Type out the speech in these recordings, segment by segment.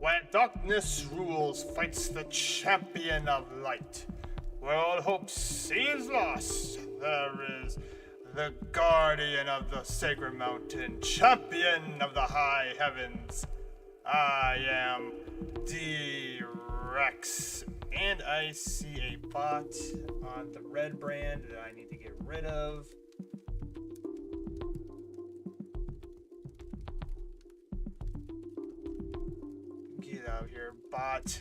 Where darkness rules, fights the champion of light. Where all hope seems lost, there is the guardian of the sacred mountain, champion of the high heavens. I am D-Rex, and I see a bot on the red brand that I need to get rid of. Get out here, bot.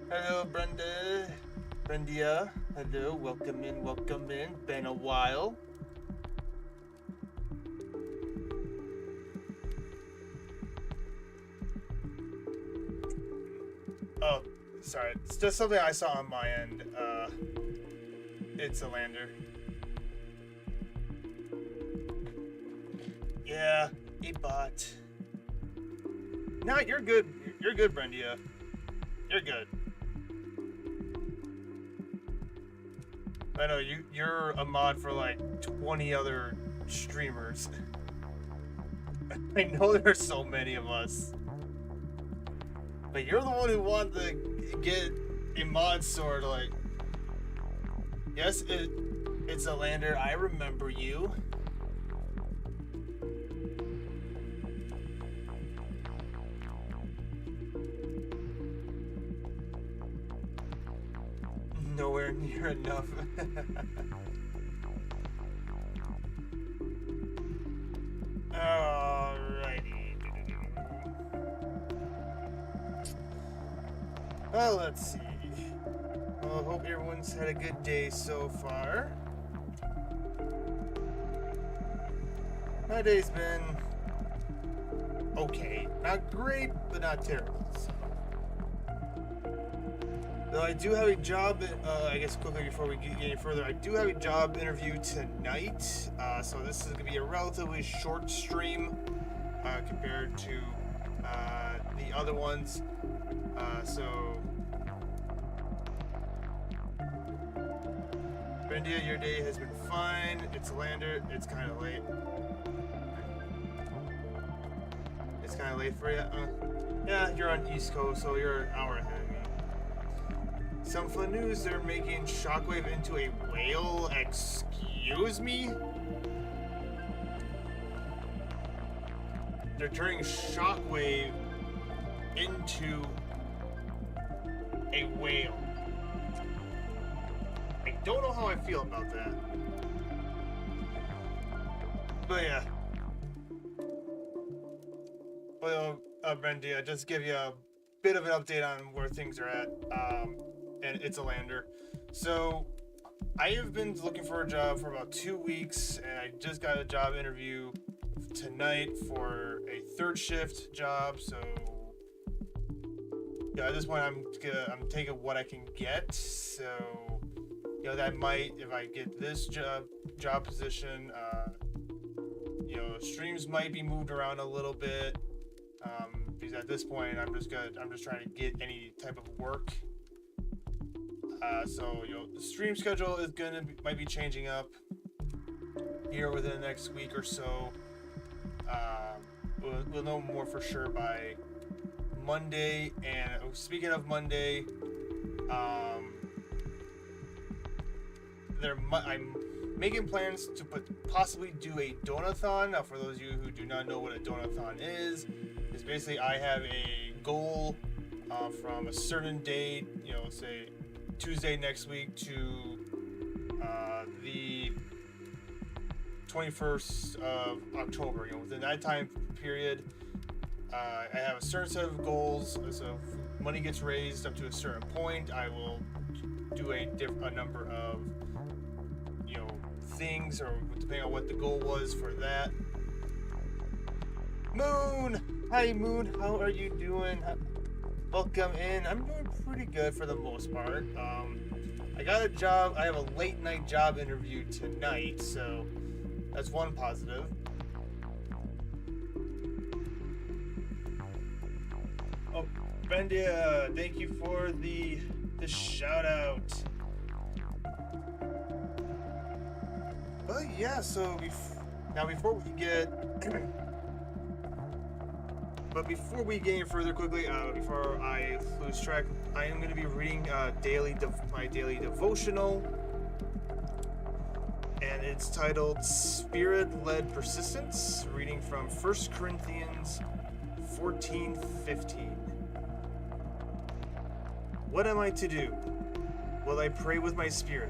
Hello, Brendia. Hello, welcome in. Been a while. Oh, sorry. It's just something I saw on my end. It's a lander. Yeah, a bot. No, you're good. You're good, Brendia. You're good. I know you're a mod for like 20 other streamers. I know there's so many of us. But you're the one who wanted to get a mod sword, like. Yes, it's a lander. I remember you. Nowhere near enough. Alrighty. Well, let's see. Well, I hope everyone's had a good day so far. My day's been okay. Not great, but not terrible. So. Though I do have a job, I guess quickly before we get any further, I do have a job interview tonight. So this is going to be a relatively short stream compared to the other ones. So, Brendia, your day has been fine. It's a lander. It's kind of late. It's kind of late for you. Yeah, you're on East Coast, so you're an hour ahead of me. Some fun news, they're making Shockwave into a whale. Excuse me? They're turning Shockwave into a whale. I don't know how I feel about that. But yeah. Well, Brendia, just give you a bit of an update on where things are at. And it's a lander. So I have been looking for a job for about 2 weeks, and I just got a job interview tonight for a third shift job. So yeah, at this point I'm taking what I can get. So you know, that might, if I get this job position, you know, streams might be moved around a little bit, because at this point I'm just trying to get any type of work. So you know, the stream schedule is might be changing up here within the next week or so. We'll know more for sure by Monday. And speaking of Monday, I'm making plans to possibly do a donathon. Now, for those of you who do not know what a donathon is basically I have a goal from a certain date, you know, say Tuesday next week to the 21st of October. You know, within that time period, I have a certain set of goals. So if money gets raised up to a certain point, I will do a number of, you know, things, or depending on what the goal was for that. Moon, hi Moon, how are you doing? Welcome in. I'm doing pretty good for the most part. I got a job. I have a late night job interview tonight, so that's one positive. Oh, Brendia, thank you for the shout out. But yeah, so now before we get But before we get any further, quickly, before I lose track, I am going to be reading my daily devotional, and it's titled Spirit-Led Persistence, reading from 1 Corinthians 14:15. What am I to do? Well, I pray with my spirit,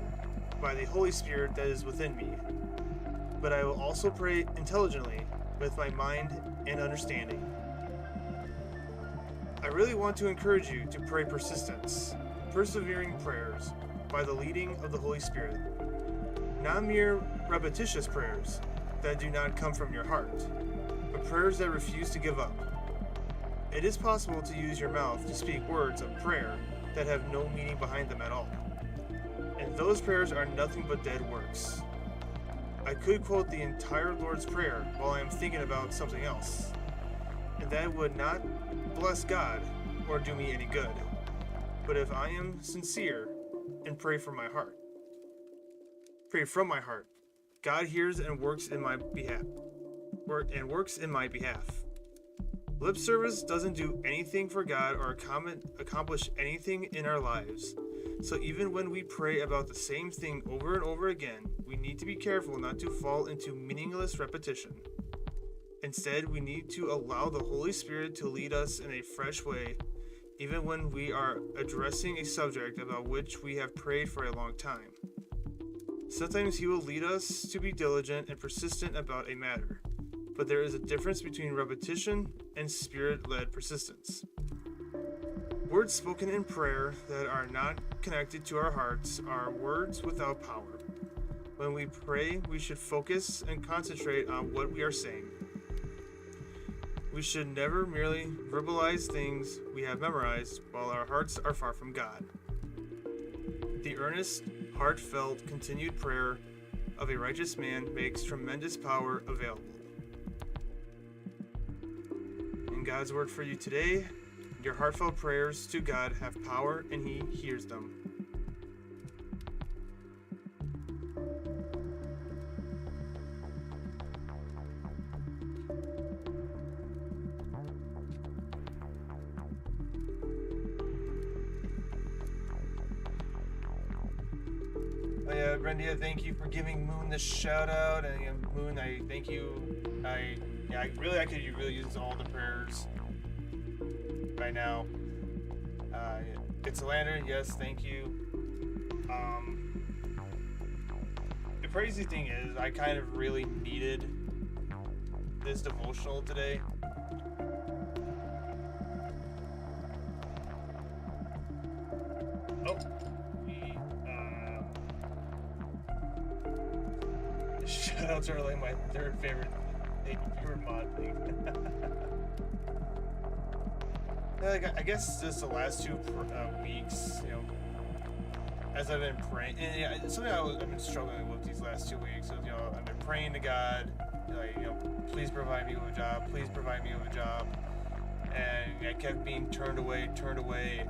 by the Holy Spirit that is within me. But I will also pray intelligently, with my mind and understanding. I really want to encourage you to pray persistence, persevering prayers, by the leading of the Holy Spirit. Not mere repetitious prayers that do not come from your heart, but prayers that refuse to give up. It is possible to use your mouth to speak words of prayer that have no meaning behind them at all. And those prayers are nothing but dead works. I could quote the entire Lord's Prayer while I am thinking about something else, and that would not bless God or do me any good. But if I am sincere and pray from my heart, God hears and works in my behalf. Lip service doesn't do anything for God or accomplish anything in our lives. So even when we pray about the same thing over and over again, we need to be careful not to fall into meaningless repetition. Instead, we need to allow the Holy Spirit to lead us in a fresh way, even when we are addressing a subject about which we have prayed for a long time. Sometimes He will lead us to be diligent and persistent about a matter, but there is a difference between repetition and Spirit-led persistence. Words spoken in prayer that are not connected to our hearts are words without power. When we pray, we should focus and concentrate on what we are saying. We should never merely verbalize things we have memorized while our hearts are far from God. The earnest, heartfelt, continued prayer of a righteous man makes tremendous power available. In God's word for you today, your heartfelt prayers to God have power and He hears them. Brenda, thank you for giving Moon this shout out. And Moon, I thank you. I could really use all the prayers right now. It's a lantern, yes, thank you. The crazy thing is, I kind of really needed this devotional today. Shoutouts are like my third favorite Vtuber mod thing. I guess just the last 2 weeks, as I've been praying, and something I've been struggling with these last 2 weeks. So, I've been praying to God, please provide me with a job, please provide me with a job, and I kept being turned away,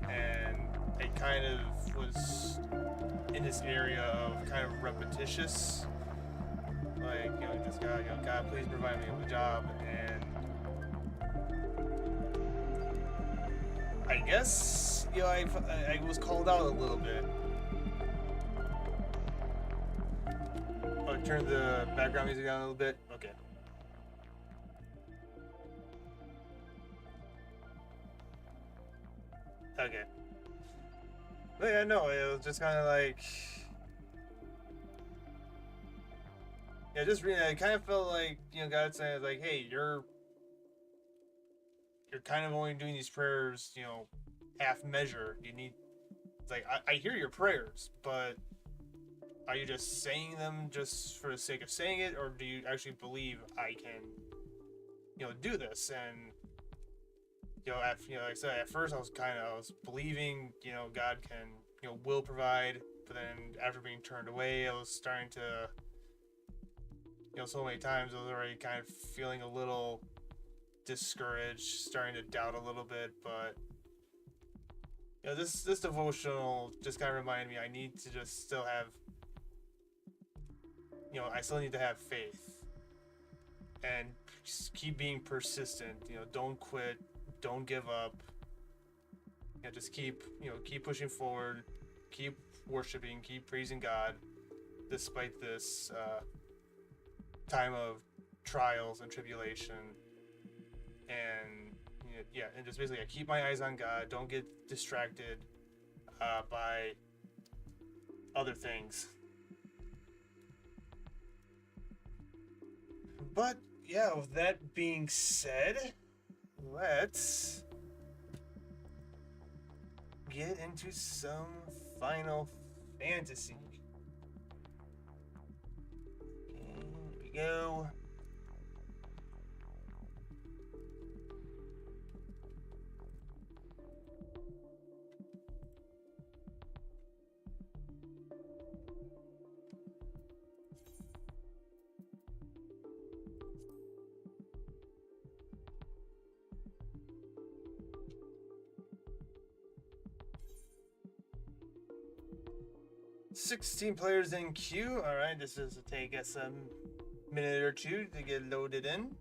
and I kind of was in this area of kind of repetitious. Just God, please provide me with a job, and I guess, I was called out a little bit. Oh, turn the background music down a little bit? Okay. Okay. But yeah, no, it was just kind of like... just reading, I kind of felt like, God saying, like, hey, you're kind of only doing these prayers, half measure. You need, it's like, I hear your prayers, but are you just saying them just for the sake of saying it, or do you actually believe I can, do this? And, like I said, at first I was believing, God can, will provide, but then after being turned away, I was starting to, so many times I was already kind of feeling a little discouraged, starting to doubt a little bit, but this devotional just kind of reminded me I need to just still have, I still need to have faith and just keep being persistent. Don't quit, don't give up. Just keep pushing forward, keep worshiping, keep praising God, despite this time of trials and tribulation. And and just basically keep my eyes on God. Don't get distracted by other things. But yeah, with that being said, let's get into some Final Fantasy. Here we go. $16 players in queue. All right, this is to take us a minute or two to get loaded in.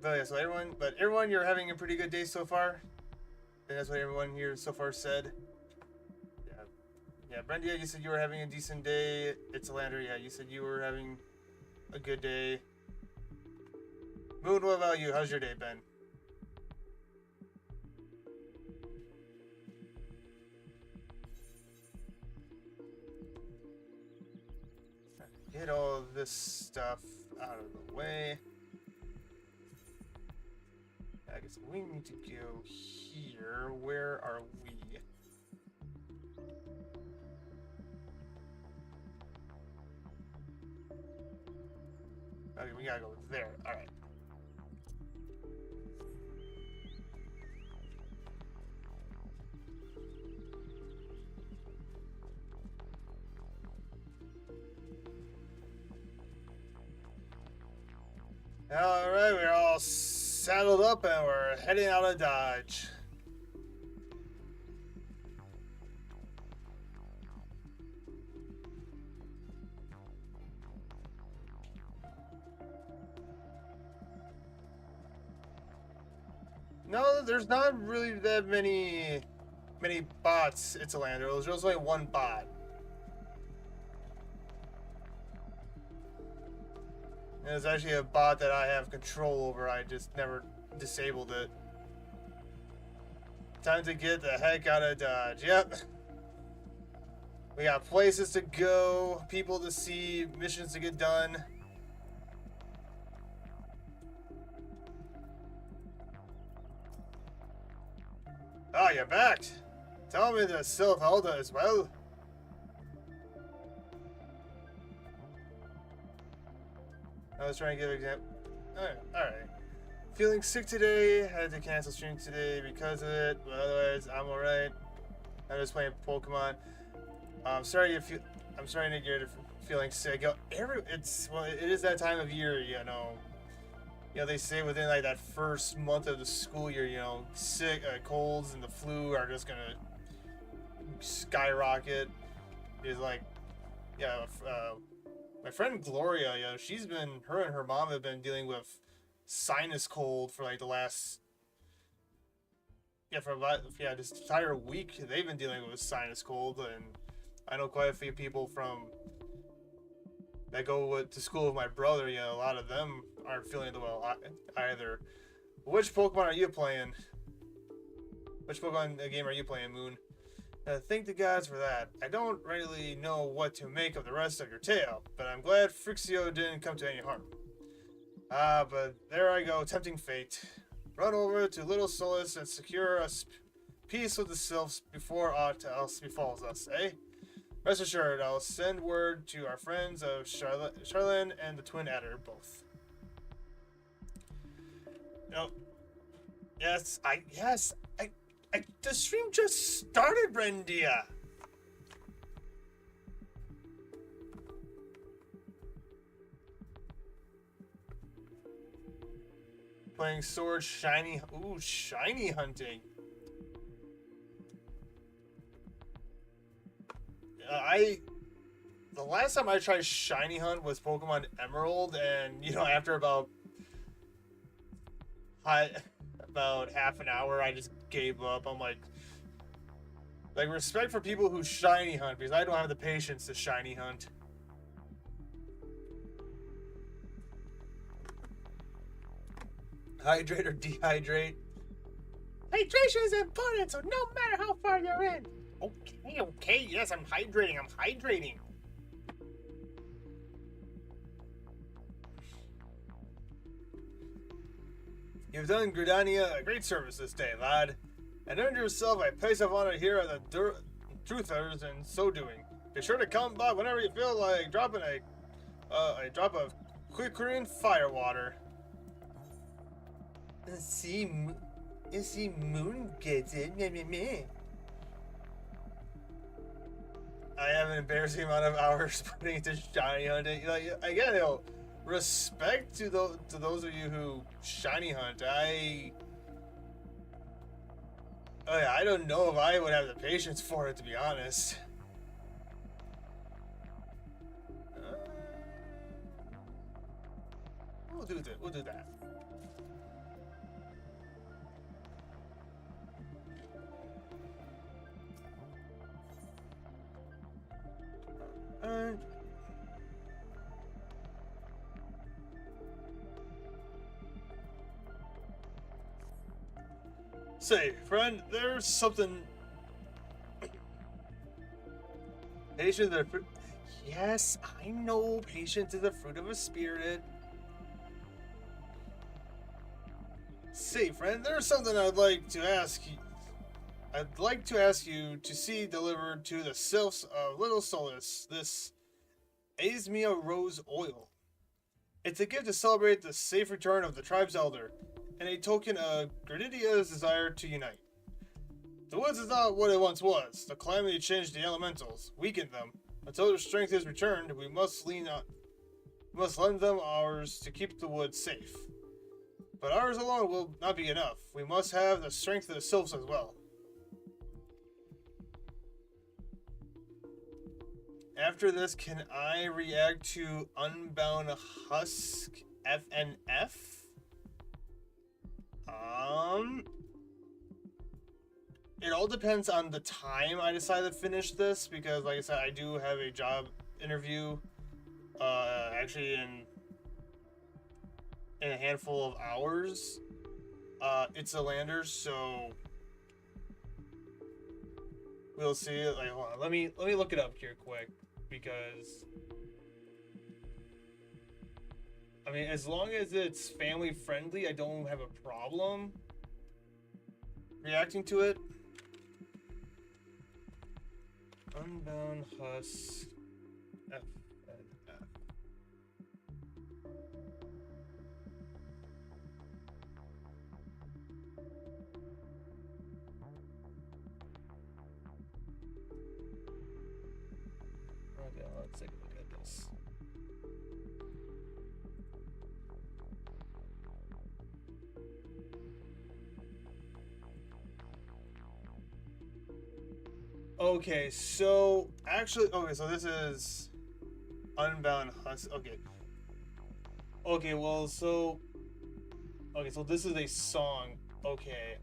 But yeah, so everyone, you're having a pretty good day so far. And that's what everyone here so far said. Yeah, Brendia, you said you were having a decent day. It's Lander, yeah, you said you were having a good day. Moon, what about you? How's your day been? Get all this stuff out of the way. I guess we need to go here. Where are we? Okay, we gotta go there. All right. All right, we're all saddled up and we're heading out of Dodge. No, there's not really that many bots. It's a lander. There's just only one bot. And it's actually a bot that I have control over. I just never disabled it. Time to get the heck out of Dodge. Yep. We got places to go, people to see, missions to get done. Oh, you're back. Tell me the Sylph as well. I was trying to give an example. Alright. Feeling sick today. Had to cancel stream today because of it. But otherwise, I'm alright. I'm just playing Pokemon. I'm sorry if you. I'm sorry that you're feeling sick. It is that time of year, they say within like that first month of the school year, sick, colds and the flu are just gonna skyrocket. It's like, my friend Gloria, her and her mom have been dealing with sinus cold for like the last, this entire week. They've been dealing with sinus cold, and I know quite a few people that go to school with my brother. A lot of them aren't feeling well either. Which Pokemon are you playing? Which Pokemon game are you playing, Moon? Thank the gods for that. I don't really know what to make of the rest of your tale, but I'm glad Frixio didn't come to any harm. But there I go, tempting fate. Run over to Little Solace and secure us peace with the Sylphs before aught else befalls us, eh? Rest assured, I'll send word to our friends of Charlene and the Twin Adder both. The stream just started, Brendia. Playing sword, shiny hunting. the last time I tried shiny hunt was Pokemon Emerald, and you know, after about half an hour, I just gave up. I'm like respect for people who shiny hunt, because I don't have the patience to shiny hunt. Hydrate or dehydrate? Hydration is important, so no matter how far you're in. Okay, yes, I'm hydrating. You've done Gridania a great service this day, lad, and earned yourself a place of honor here at the Truthers in so doing. Be sure to come by whenever you feel like dropping a drop of Quickering Firewater. See Moon gets it. Meh. I have an embarrassing amount of hours putting into shiny hunting. Like, again, respect to those of you who shiny hunt. I don't know if I would have the patience for it, to be honest. We'll do that. Say, friend, there's something. Patience is the fruit. Yes, I know. Patience is the fruit of a spirit. Say, friend, there's something I'd like to ask you. I'd like to ask you to see delivered to the sylphs of Little Solace this Asmia Rose Oil. It's a gift to celebrate the safe return of the tribe's elder, and a token of Gradidia's desire to unite. The woods is not what it once was. The calamity changed the elementals, weakened them. Until their strength is returned, we must lend them ours to keep the woods safe. But ours alone will not be enough. We must have the strength of the sylphs as well. After this, can I react to Unbound Husk FNF? It all depends on the time I decide to finish this, because like I said, I do have a job interview actually in a handful of hours. It's a lander, so we'll see. Like, hold on, let me look it up here quick, because I mean, as long as it's family friendly, I don't have a problem reacting to it. Unbound Husk FNF. Okay, let's take a look at this. Okay, so actually, so this is Unbound Husk. Okay, well, so this is a song. Okay,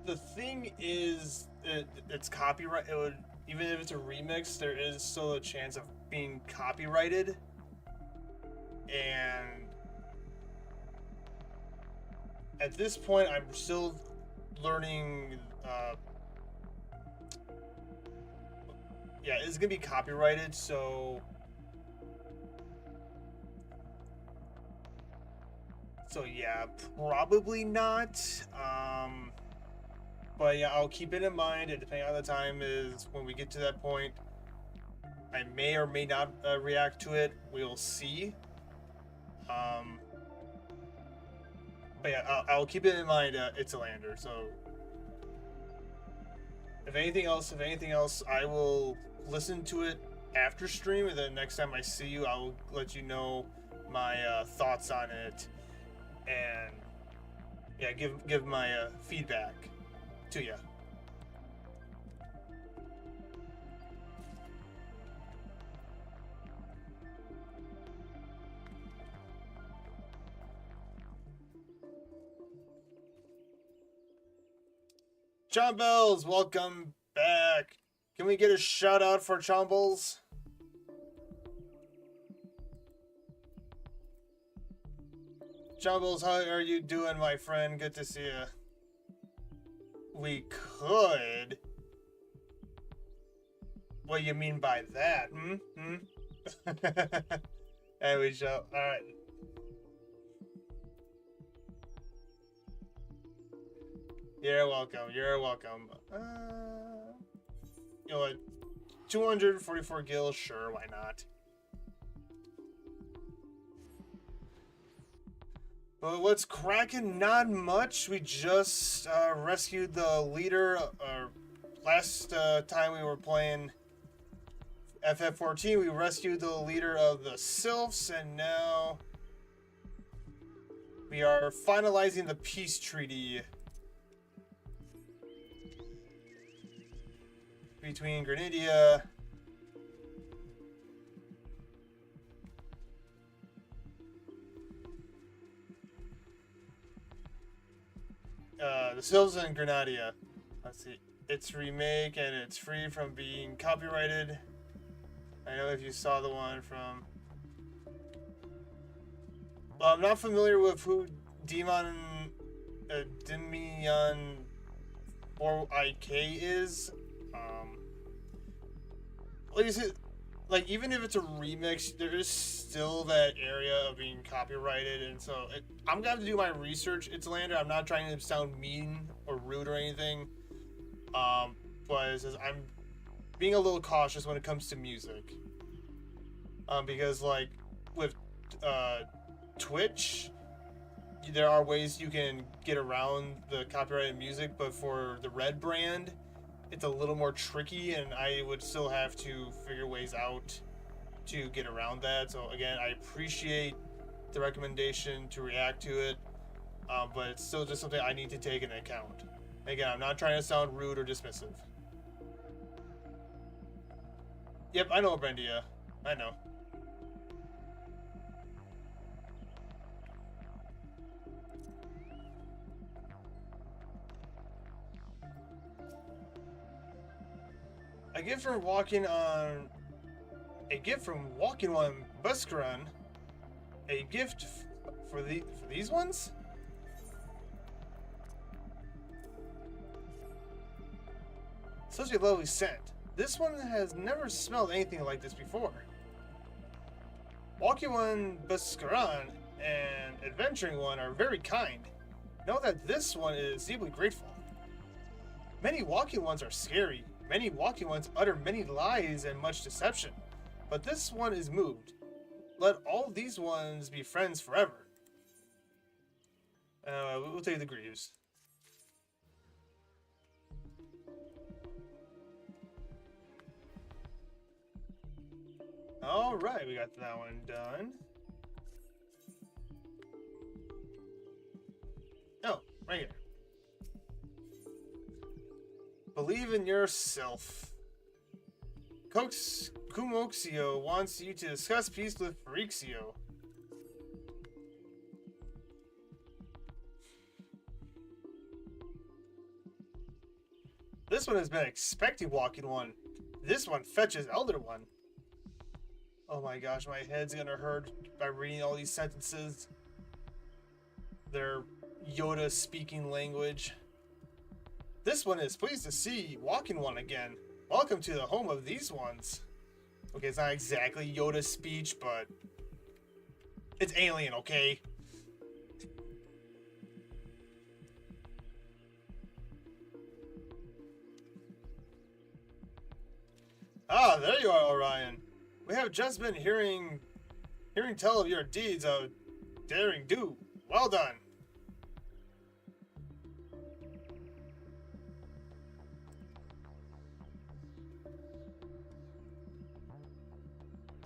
the thing is, it's copyright. It would, even if it's a remix, there is still a chance of being copyrighted, and at this point, I'm still learning. Yeah, it's gonna be copyrighted, so yeah, probably not. But yeah, I'll keep it in mind, and depending on the time is when we get to that point, I may or may not react to it. We'll see. But yeah, I'll keep it in mind. It's a lander, so if anything else, I will listen to it after stream, and then next time I see you, I'll let you know my thoughts on it, and yeah, give my feedback to you. Chombles, welcome back. Can we get a shout out for Chombles? Chombles, how are you doing, my friend? Good to see you. We could. What do you mean by that? And we shall. All right. You're welcome. You're welcome. You know what? 244 gills? Sure, why not? But what's cracking? Not much. We just rescued the leader. Last time we were playing FF14, we rescued the leader of the Sylphs, and now we are finalizing the peace treaty between Granidia the Sylphs and Granadia. Let's see. It's remake and it's free from being copyrighted. I know if you saw the one from. Well, I'm not familiar with who Demion 4IK is. Like even if it's a remix, there is still that area of being copyrighted, and so I'm gonna have to do my research. It's Lander. I'm not trying to sound mean or rude or anything, but it says I'm being a little cautious when it comes to music, because like with Twitch, there are ways you can get around the copyrighted music, but for the Red brand, it's a little more tricky, and I would still have to figure ways out to get around that. So again, I appreciate the recommendation to react to it, but it's still just something I need to take into account. Again, I'm not trying to sound rude or dismissive. Yep, I know, Brendia. I know. A gift from walking on Buscaron. A gift for these ones? Such a lovely scent. This one has never smelled anything like this before. Walking One Buscaron and Adventuring One are very kind. Know that this one is deeply grateful. Many walking ones are scary. Many walking ones utter many lies and much deception. But this one is moved. Let all these ones be friends forever. We'll take the Greaves. Alright, we got that one done. Oh, right here. Believe in yourself. Kumoxio wants you to discuss peace with Farixio. This one has been expecting Walking One. This one fetches Elder One. Oh my gosh, my head's gonna hurt by reading all these sentences. They're Yoda speaking language. This one is pleased to see Walking One again. Welcome to the home of these ones. Okay, it's not exactly Yoda's speech, but it's alien, okay? Ah, there you are, Orion. We have just been hearing tell of your deeds of daring do. Well done.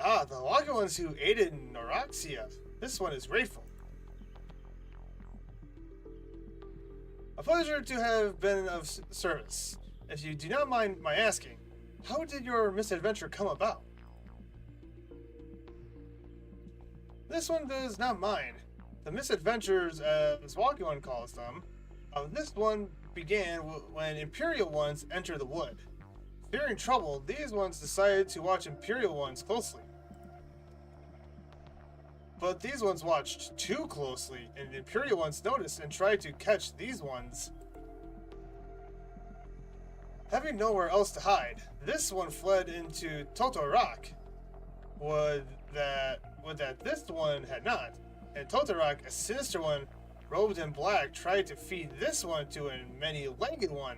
Ah, the Walking Ones who aided Noraxia. This one is grateful. A pleasure to have been of service. If you do not mind my asking, how did your misadventure come about? This one does not mind. The misadventures, as Walking One calls them, of this one began when Imperial ones entered the wood. Fearing trouble, these ones decided to watch Imperial ones closely. But these ones watched too closely, and the Imperial ones noticed and tried to catch these ones. Having nowhere else to hide, this one fled into Totorak. Would that this one had not. And Totorak, a sinister one, robed in black, tried to feed this one to a many-legged one.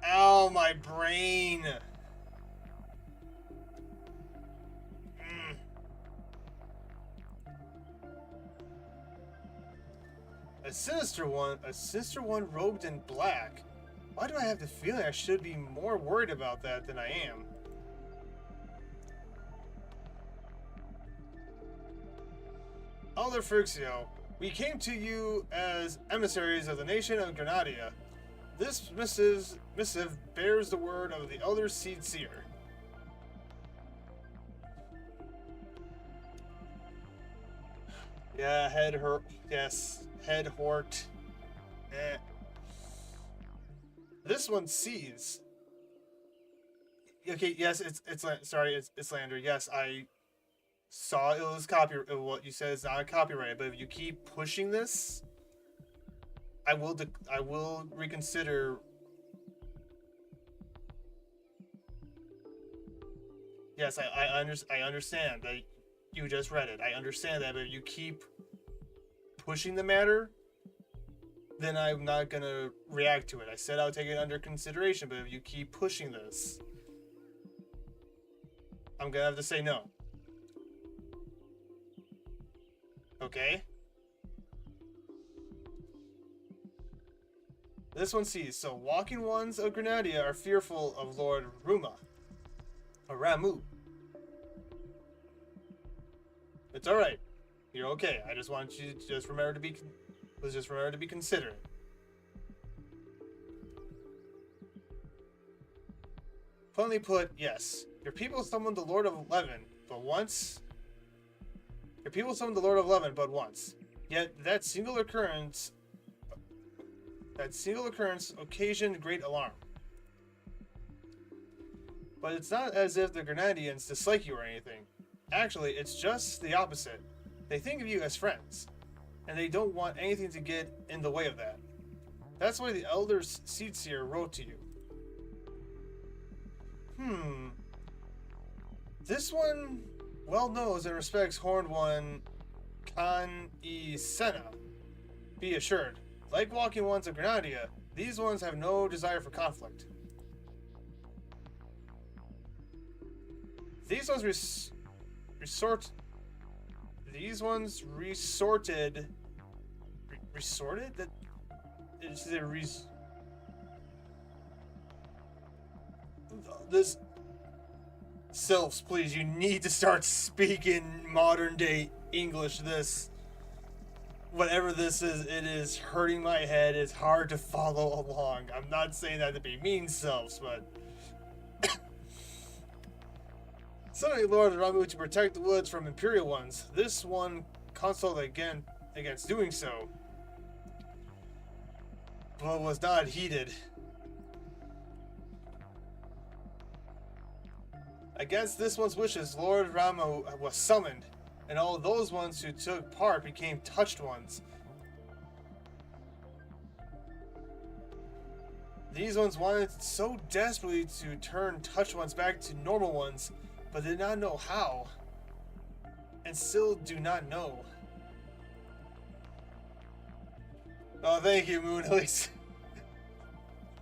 Ow, my brain! A sinister one robed in black. Why do I have the feeling I should be more worried about that than I am? Elder Firxio, we came to you as emissaries of the nation of Granadia. This missive bears the word of the Elder Seed Seer. Yeah, head hurt. Yes, head hort. This one sees. Okay, yes, it's slander. Yes, I saw it was what you said is not copyrighted, but if you keep pushing this, I will reconsider. Yes, I understand that you just read it. I understand that, but if you keep pushing the matter, then I'm not gonna react to it. I said I'll take it under consideration, but if you keep pushing this, I'm gonna have to say no. Okay? This one sees, so walking ones of Granadia are fearful of Lord Ramu. It's alright. You're okay. I just want you to just remember to be considerate. Plainly put, yes. Your people summoned the Lord of Eleven, but once. Yet that single occurrence occasioned great alarm. But it's not as if the Grenadians dislike you or anything. Actually, it's just the opposite. They think of you as friends, and they don't want anything to get in the way of that. That's why the Elder Seed Seer wrote to you. This one well knows and respects Horned One Kan-i-Senna. Be assured, like walking ones of Granadia, these ones have no desire for conflict. These ones resorted. That is this. Sylphs, please, you need to start speaking modern day English. This, whatever this is, it is hurting my head. It's hard to follow along. I'm not saying that to be mean, Sylphs, but summoning Lord Ramu to protect the woods from Imperial ones. This one consulted again against doing so, but was not heeded. Against this one's wishes, Lord Ramu was summoned, and all those ones who took part became touched ones. These ones wanted so desperately to turn touched ones back to normal ones, but did not know how, and still do not know. Oh, thank you, Moon. At least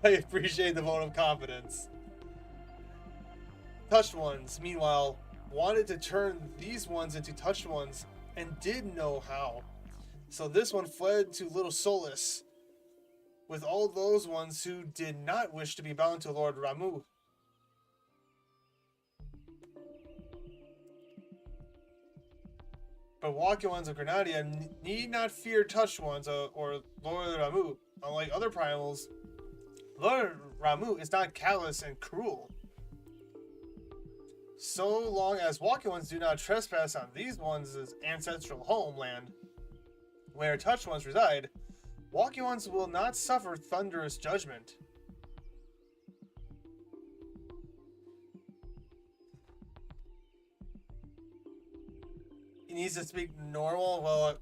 I appreciate the vote of confidence. Touched ones, meanwhile, wanted to turn these ones into touched ones and did know how. So this one fled to Little Solace with all those ones who did not wish to be bound to Lord Ramu. But walking ones of Granadia need not fear touched ones or Lord Ramu. Unlike other primals, Lord Ramu is not callous and cruel. So long as walking ones do not trespass on these ones' ancestral homeland, where touched ones reside, Walking ones will not suffer thunderous judgment. He needs to speak normal. Well,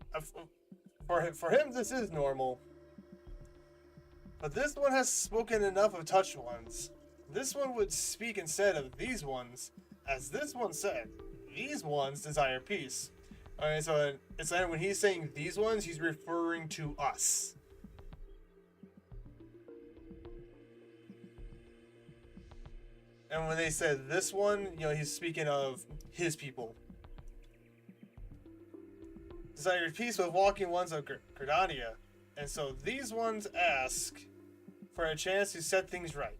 for him, this is normal. But this one has spoken enough of touched ones. This one would speak instead of these ones, as this one said, these ones desire peace. Alright, so it's like when he's saying these ones, he's referring to us. And when they said this one, you know, he's speaking of his people. Desire peace with walking ones of Gridania. And so these ones ask for a chance to set things right.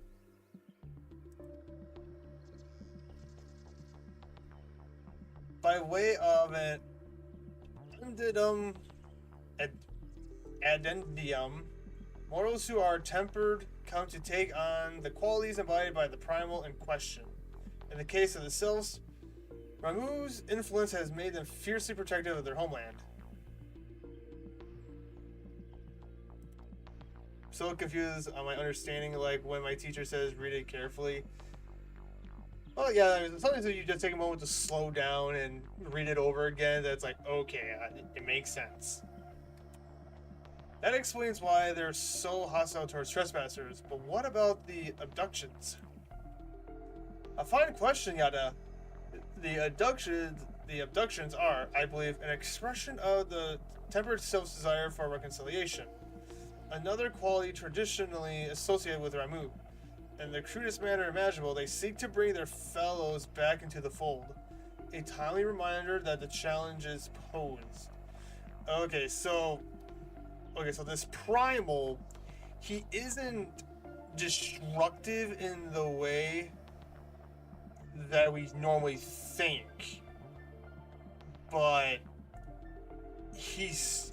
By way of an addendum, mortals who are tempered come to take on the qualities embodied by the primal in question. In the case of the sylphs, Ramu's influence has made them fiercely protective of their homeland. I'm so confused on my understanding, like when my teacher says read it carefully. Oh yeah, sometimes you just take a moment to slow down and read it over again. That's like, okay, it makes sense. That explains why they're so hostile towards trespassers, but what about the abductions? A fine question, Yada. The abductions are, I believe, an expression of the tempered sylph's desire for reconciliation. Another quality traditionally associated with Ramu. In the crudest manner imaginable, they seek to bring their fellows back into the fold. A timely reminder that the challenge is posed. Okay, so this primal, he isn't destructive in the way that we normally think, but he's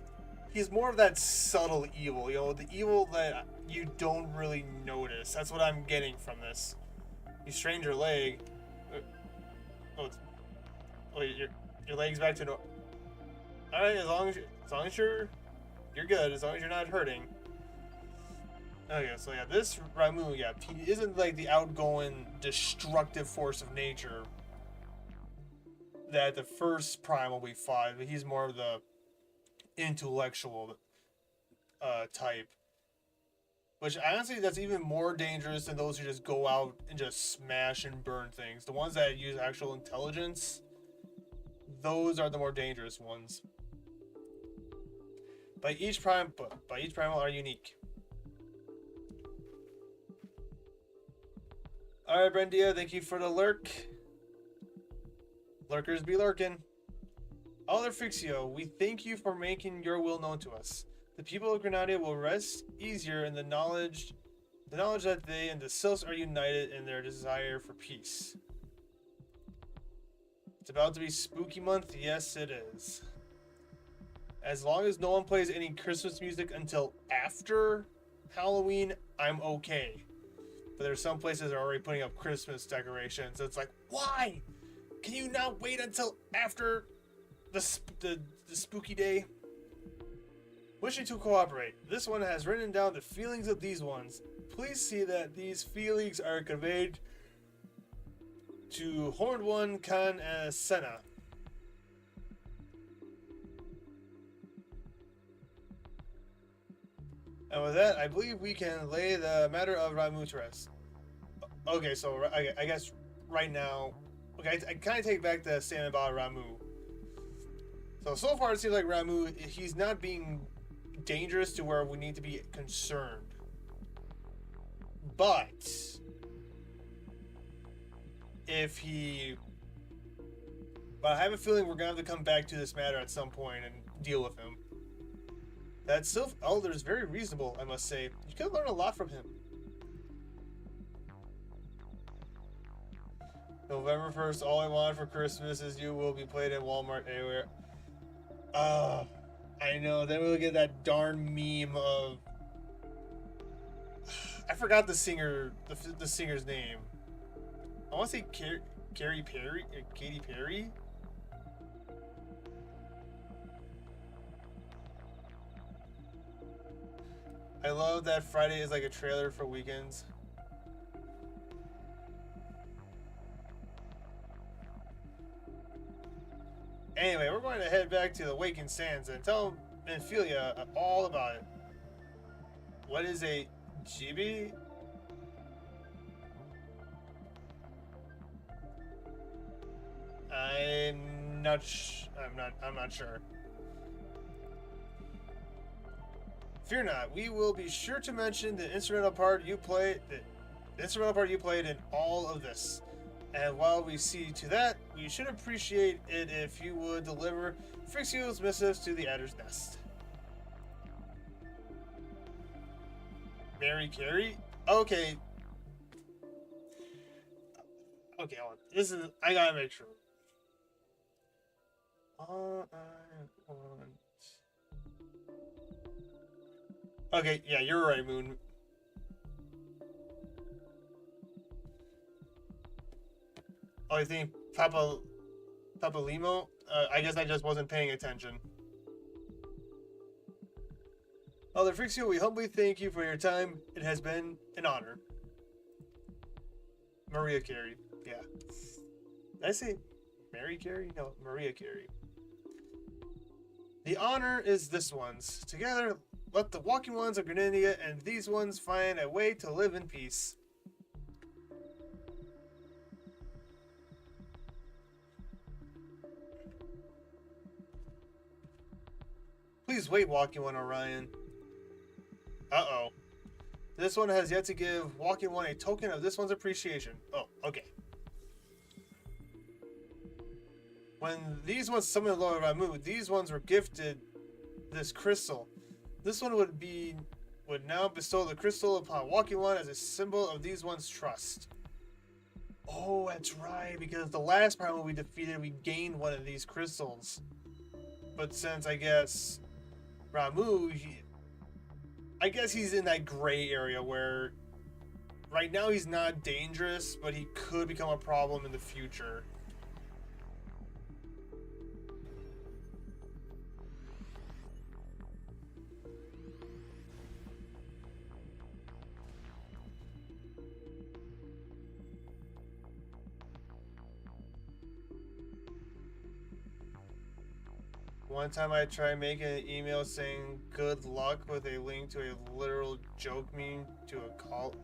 more of that subtle evil, you know, the evil that you don't really notice. That's what I'm getting from this. You strained your leg. Your leg's back to normal. All right, as long as you're good, as long as you're not hurting. Okay, so yeah, this Ramu, yeah, he isn't like the outgoing, destructive force of nature that the first primal we fought, but he's more of the intellectual type. Which, honestly, that's even more dangerous than those who just go out and just smash and burn things. The ones that use actual intelligence, those are the more dangerous ones. But each primal are unique. Alright, Brendia, thank you for the lurk. Lurkers be lurking. Alder Fixio, we thank you for making your will known to us. The people of Grenada will rest easier in the knowledge that they and the sylphs are united in their desire for peace. It's about to be spooky month, yes it is. As long as no one plays any Christmas music until after Halloween, I'm okay. But there's some places that are already putting up Christmas decorations. It's like, why? Can you not wait until after the spooky day? Wishing to cooperate. This one has written down the feelings of these ones. Please see that these feelings are conveyed to Horned One Khan as Senna. And with that, I believe we can lay the matter of Ramu to rest. Okay, so I guess right now, okay, I kind of take back the statement about Ramu. So far it seems like Ramu, he's not being dangerous to where we need to be concerned. But I have a feeling we're gonna have to come back to this matter at some point and deal with him. That Sylph Elder is very reasonable, I must say. You can learn a lot from him. November 1st, all I want for Christmas is you will be played in Walmart anywhere. I know, then we'll get that darn meme of... I forgot the singer, the singer's name. I want to say Katy Perry? I love that Friday is like a trailer for weekends. Anyway, we're going to head back to the Waking Sands and tell Ophelia all about it. What is a GB? I'm not sure. Fear not, we will be sure to mention the instrumental part you played in all of this. And while we see to that, we should appreciate it if you would deliver Frixio's missives to the Adder's Nest. Mary Carey? Okay. Okay, hold on. This is, I gotta make sure. All I want. Okay, yeah, you're right, Moon. Oh, I think Papa Limo? I guess I just wasn't paying attention. Father Frixio, we humbly thank you for your time. It has been an honor. Maria Carey. Yeah. Did I say Mary Carey? No, Maria Carey. The honor is this one's. Together, let the walking ones of Greninja and these ones find a way to live in peace. Please wait, Walking One Orion. Uh-oh. This one has yet to give Walking One a token of this one's appreciation. Oh, okay. When these ones summoned the Lord Ramu, these ones were gifted this crystal. This one would now bestow the crystal upon Walking One as a symbol of these ones' trust. Oh, that's right, because the last Primal we defeated, we gained one of these crystals. But since, I guess, Ramu, I guess he's in that gray area where right now he's not dangerous, but he could become a problem in the future. One time I tried making an email saying good luck with a link to a literal joke meme to a college.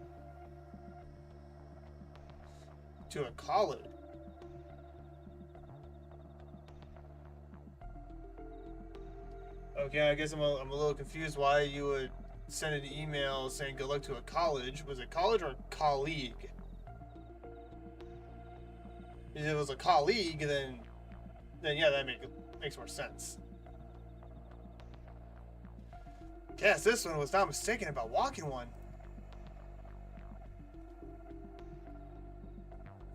Okay, I guess I'm a little confused why you would send an email saying good luck to a college. Was it college or colleague? If it was a colleague, then yeah, that makes more sense. Guess this one was not mistaken about Walking One.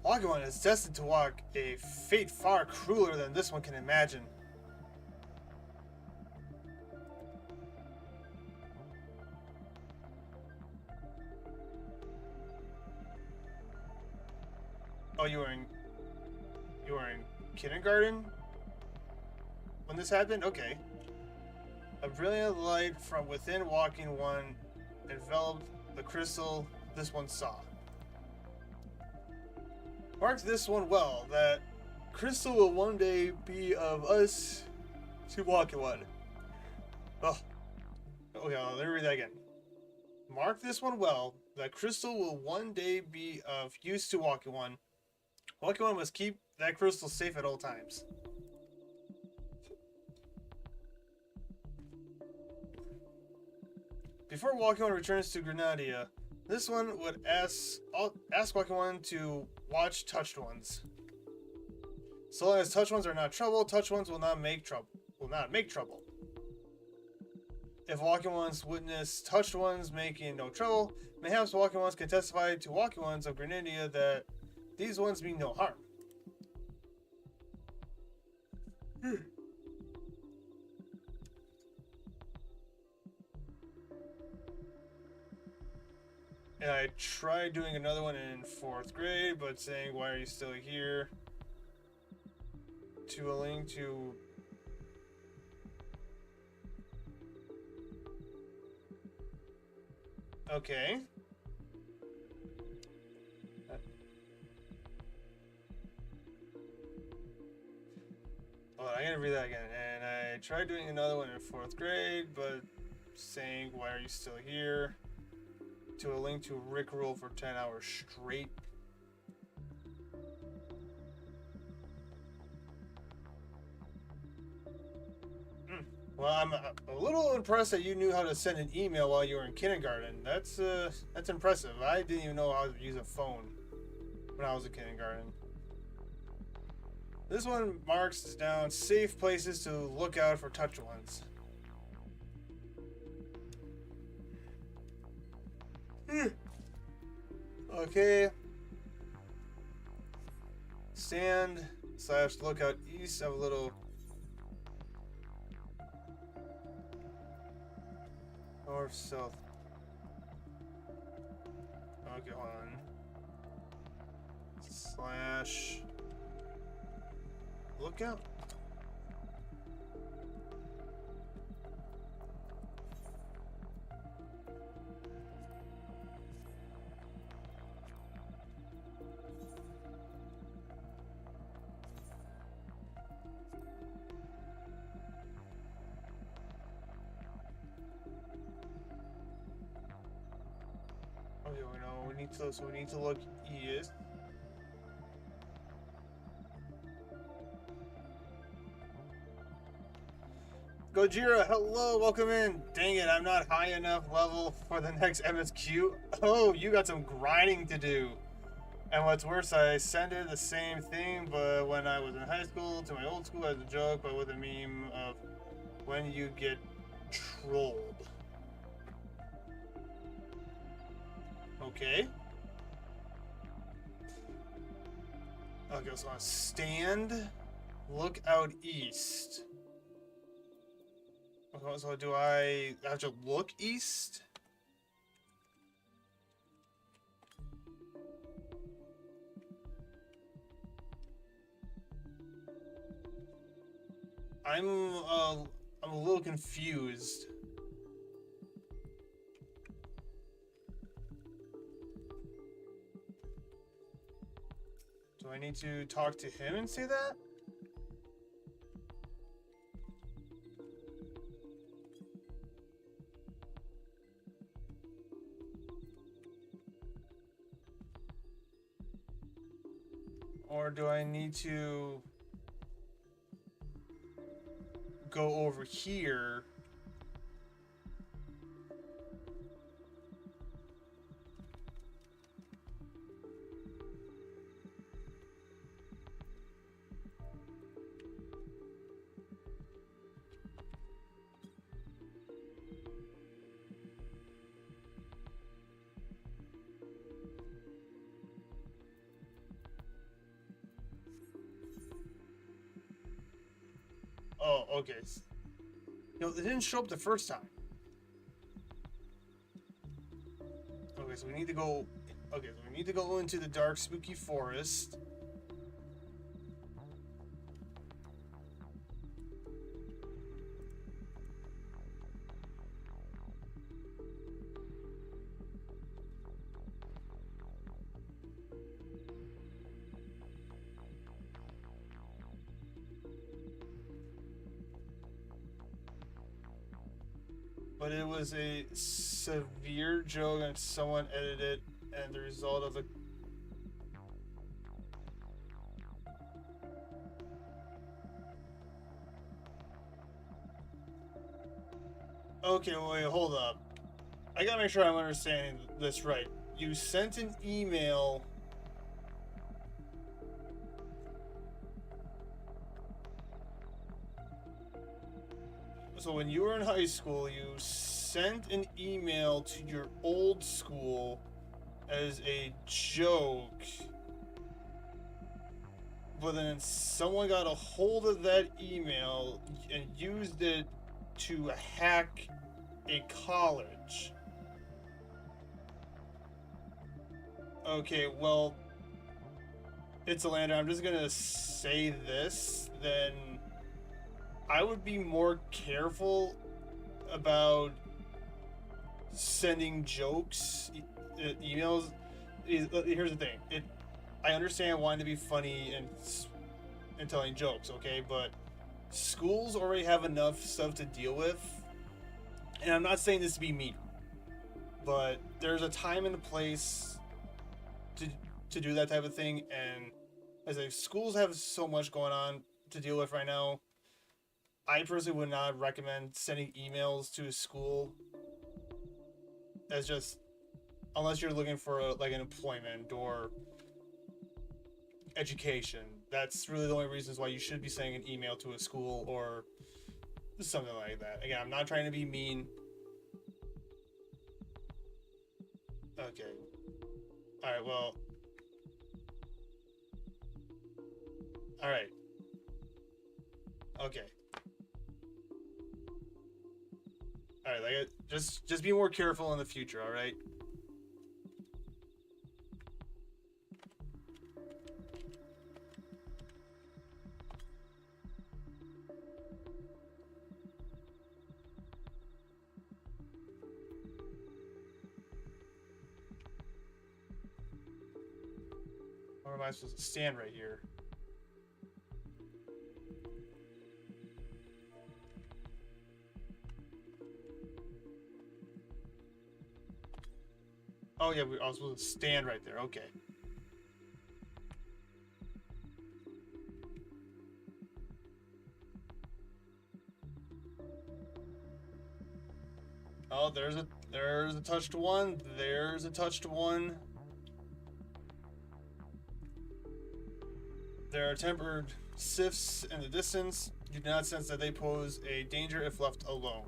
Walking One is destined to walk a fate far crueler than this one can imagine. Oh, you were in kindergarten when this happened? Okay. A brilliant light from within Walking One enveloped the crystal this one saw. Mark this one well, that crystal will one day be of us to Walking One. Oh. Okay, let me read that again. Mark this one well, that crystal will one day be of use to Walking One. Walking One must keep that crystal safe at all times. Before Walking One returns to Greninja, this one would ask Walking One to watch Touched Ones. So long as Touched Ones are not trouble, Touched Ones will not make trouble. If Walking Ones witness Touched Ones making no trouble, mayhaps Walking Ones can testify to Walking Ones of Greninja that these ones mean no harm. And I tried doing another one in 4th grade, but saying, why are you still here? To a link to... Okay. Hold on, I gotta read that again. And I tried doing another one in 4th grade, but saying, why are you still here? To a link to Rickroll for 10 hours straight. Well, I'm a little impressed that you knew how to send an email while you were in kindergarten. That's impressive. I didn't even know how to use a phone when I was in kindergarten. This one marks down safe places to look out for touch ones. Okay. Stand / lookout east of a little north south. Okay, hold on. / lookout. Okay, we need to look east. Gojira, hello, welcome in. Dang it, I'm not high enough level for the next MSQ. Oh, you got some grinding to do. And what's worse, I sent it the same thing, but when I was in high school to my old school as a joke, but with a meme of when you get trolled. Okay. Okay, so I stand, look out east. Okay, so do I have to look east? I'm a little confused. Do I need to talk to him and say that? Or do I need to go over here? Oh, okay. No, they didn't show up the first time. Okay, so we need to go. Okay, so we need to go into the dark, spooky forest. But it was a severe joke and someone edited, and the result of the Okay, wait, hold up. I gotta make sure I'm understanding this right. You sent an email. So when you were in high school, you sent an email to your old school as a joke. But then someone got a hold of that email and used it to hack a college. Okay, well, it's a lander. I'm just gonna say this, then I would be more careful about sending jokes, emails. Here's the thing. I understand wanting to be funny and telling jokes, okay, but schools already have enough stuff to deal with. And I'm not saying this to be mean, but there's a time and a place to do that type of thing. And as like schools have so much going on to deal with right now, I personally would not recommend sending emails to a school as just unless you're looking for like an employment or education. That's really the only reasons why you should be sending an email to a school or something like that. Again, I'm not trying to be mean. Okay. Alright, well. Alright. Okay. Alright, like just be more careful in the future, alright? Or am I supposed to stand right here? Oh yeah, I was supposed to stand right there. Okay. Oh, there's a touched one. There's a touched one. There are tempered sifts in the distance. You do not sense that they pose a danger if left alone.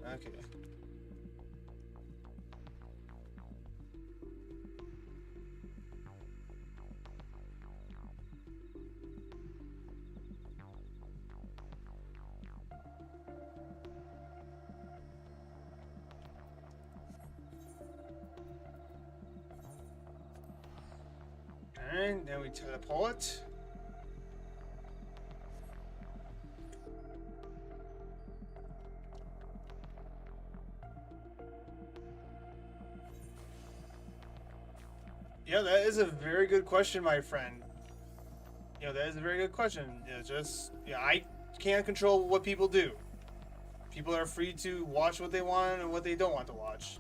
Okay. And then we teleport. Yeah, that is a very good question, my friend. You know, that is a very good question. It's just, yeah, I can't control what people do. People are free to watch what they want and what they don't want to watch.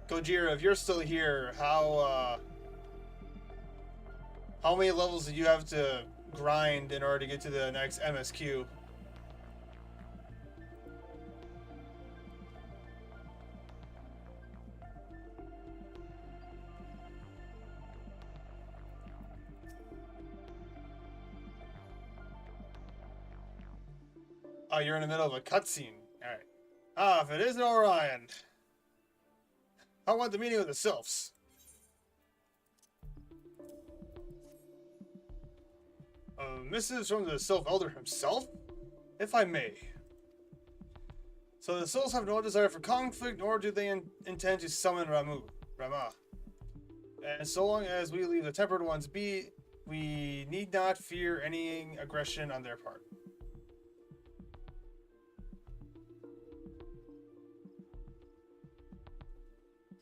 Gojira, if you're still here, how many levels do you have to grind in order to get to the next MSQ? Oh, you're in the middle of a cutscene. Alright. Ah, if it isn't Orion. I want the meeting with the Sylphs. Missives from the Sylph Elder himself? If I may. So the Sylphs have no desire for conflict, nor do they intend to summon Rama. And so long as we leave the Tempered Ones be, we need not fear any aggression on their part.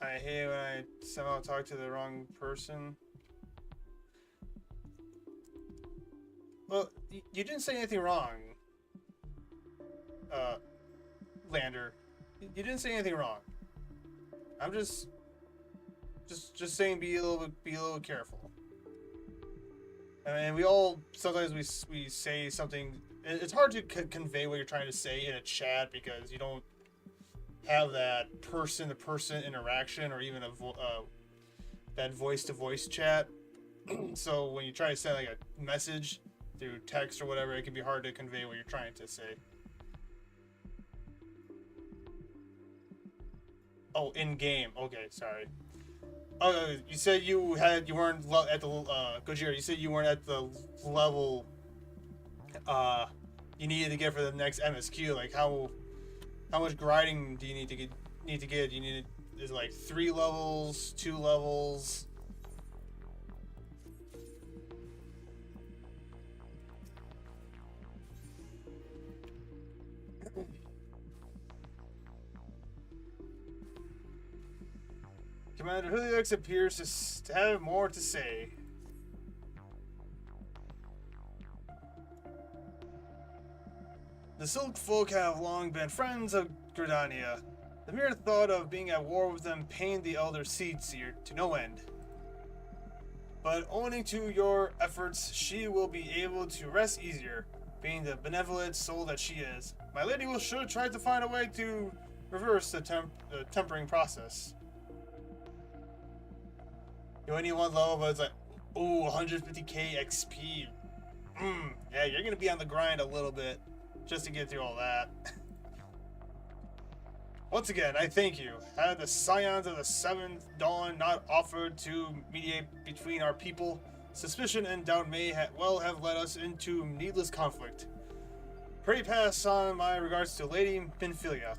I hate when I somehow talk to the wrong person. Well, you didn't say anything wrong, Lander. You didn't say anything wrong. I'm just saying be a little careful. And we all sometimes we say something. It's hard to convey what you're trying to say in a chat because you don't have that person-to-person interaction or even that voice-to-voice chat. So when you try to send like a message through text or whatever, it can be hard to convey what you're trying to say. Oh, in game. Okay, sorry. Oh, you said you weren't at the Gojira. You said you weren't at the level you needed to get for the next MSQ. Like how much grinding do you need to get? You need is like 3 levels, 2 levels. Commander Helix appears to have more to say. The Silk Folk have long been friends of Gridania. The mere thought of being at war with them pained the Elder Seedseer to no end. But owing to your efforts, she will be able to rest easier, being the benevolent soul that she is. My lady will sure try to find a way to reverse the tempering process. You only need one level, but it's like, ooh, 150k XP. Yeah, you're gonna be on the grind a little bit just to get through all that. Once again, I thank you. Had the scions of the Seventh Dawn not offered to mediate between our people, suspicion and doubt may well have led us into needless conflict. Pray pass on my regards to Lady Minfilia.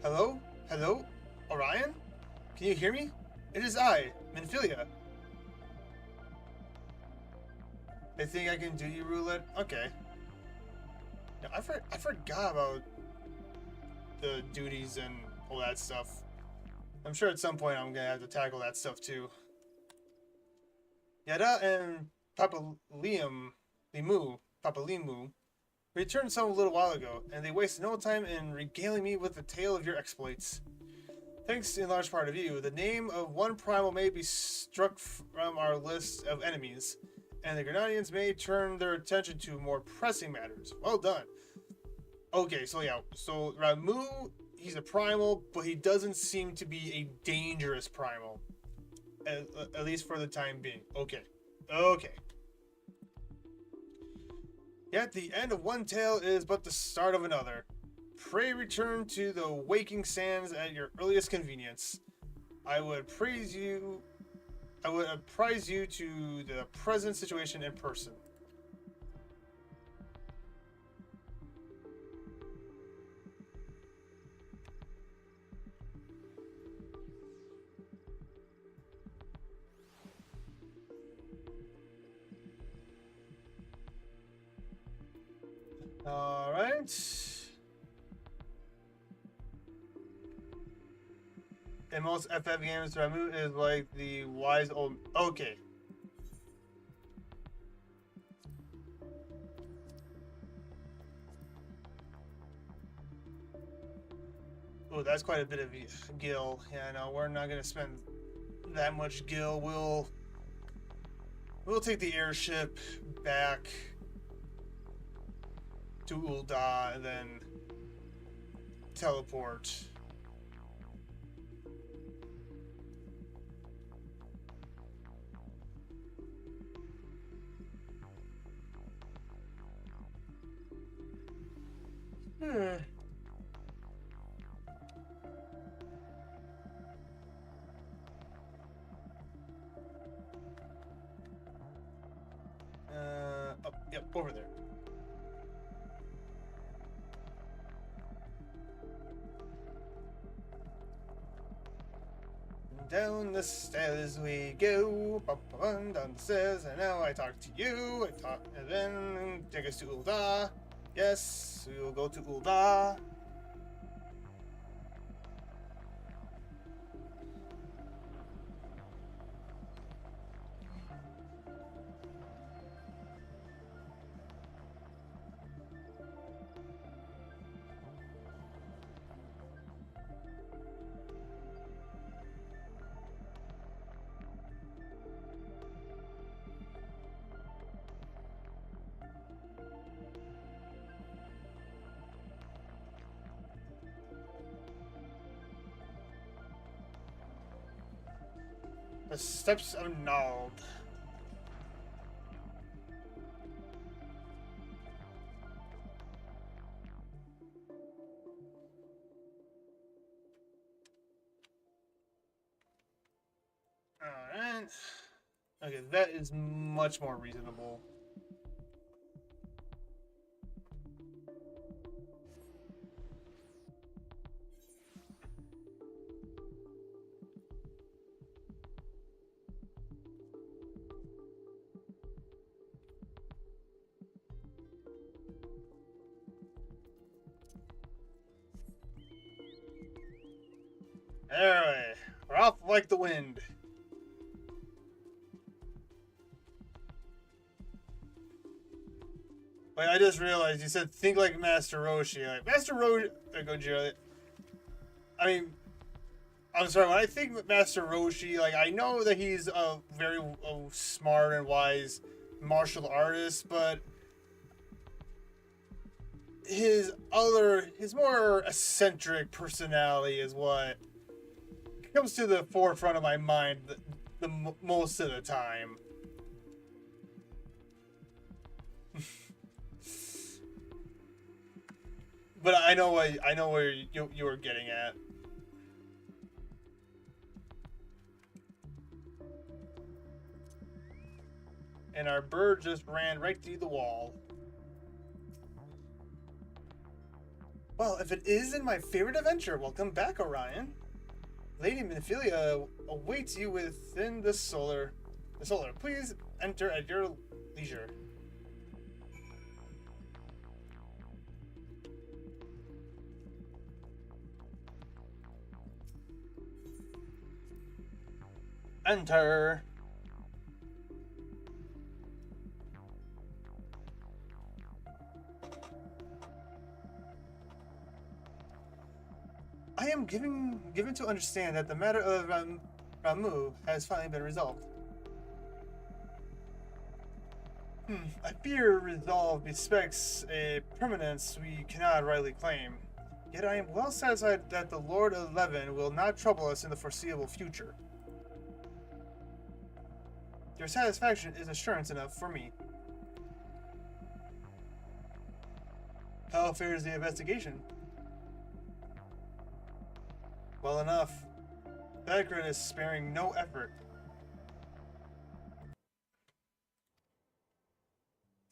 Hello? Hello? Orion? Can you hear me? It is I, Minfilia. I think I can do you roulette? Okay. Yeah, I forgot about the duties and all that stuff. I'm sure at some point I'm gonna have to tackle that stuff too. Yada and Papalimu returned some a little while ago, and they wasted no time in regaling me with the tale of your exploits. Thanks in large part of you, the name of one primal may be struck from our list of enemies, and the Grenadians may turn their attention to more pressing matters. Well done. Okay, so yeah, so Ramu, he's a primal, but he doesn't seem to be a dangerous primal. At least for the time being. Okay. Yet the end of one tale is but the start of another. Pray return to the waking sands at your earliest convenience. I would apprise you to the present situation in person. Alright. In most FF games, Ramu is like the wise old... Okay. Oh, that's quite a bit of gil. Yeah, no, we're not going to spend that much gil. We'll take the airship back to Ul'dah and then teleport. Yep, over there. Down the stairs we go, down the stairs, and now I talk to you, and then take us to Ul'dah. Yes, we will go to Ul'dah. The steps of Nald. Alright. Okay, that is much more reasonable. Alright, we're off like the wind. Wait, I just realized you said think like Master Roshi. Like, Master Roshi. Gojira. I mean, I'm sorry, when I think Master Roshi, like, I know that he's a very smart and wise martial artist, but his more eccentric personality is what comes to the forefront of my mind most of the time. But I know where you were getting at. And our bird just ran right through the wall. Well, if it isn't my favorite adventure, welcome back, Orion. Lady Minophilia awaits you within the solar. Please enter at your leisure. Enter. I am given to understand that the matter of Ramu has finally been resolved. I fear resolve expects a permanence we cannot rightly claim. Yet I am well satisfied that the Lord 11 will not trouble us in the foreseeable future. Your satisfaction is assurance enough for me. How fares the investigation? Well enough. Bagrin is sparing no effort.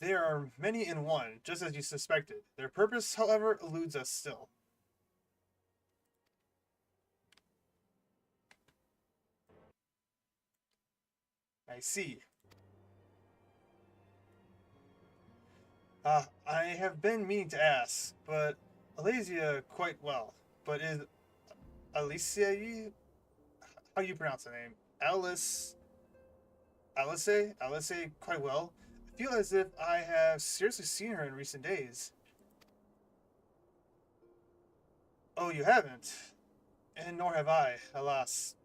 There are many in one, just as you suspected. Their purpose, however, eludes us still. I see. I have been meaning to ask, but Alasia quite well. But is Alicia, how you pronounce the name? Alice quite well. I feel as if I have seriously seen her in recent days. Oh, you haven't? And nor have I, alas.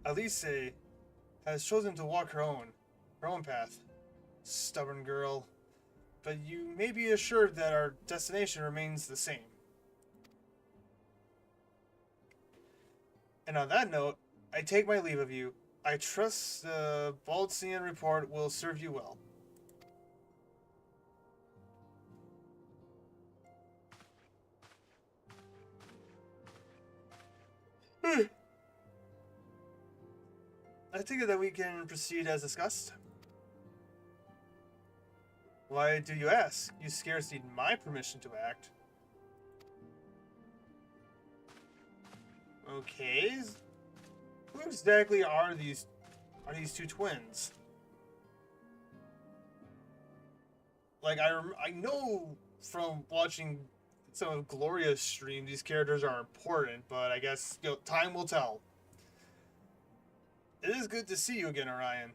Alice has chosen to walk her own path. Stubborn girl. But you may be assured that our destination remains the same. And on that note, I take my leave of you. I trust the Baldsian report will serve you well. I take it that we can proceed as discussed. Why do you ask? You scarce need my permission to act. Okay. Who exactly are these two twins? Like I know from watching some of Gloria's stream these characters are important, but I guess time will tell. It is good to see you again, Orion.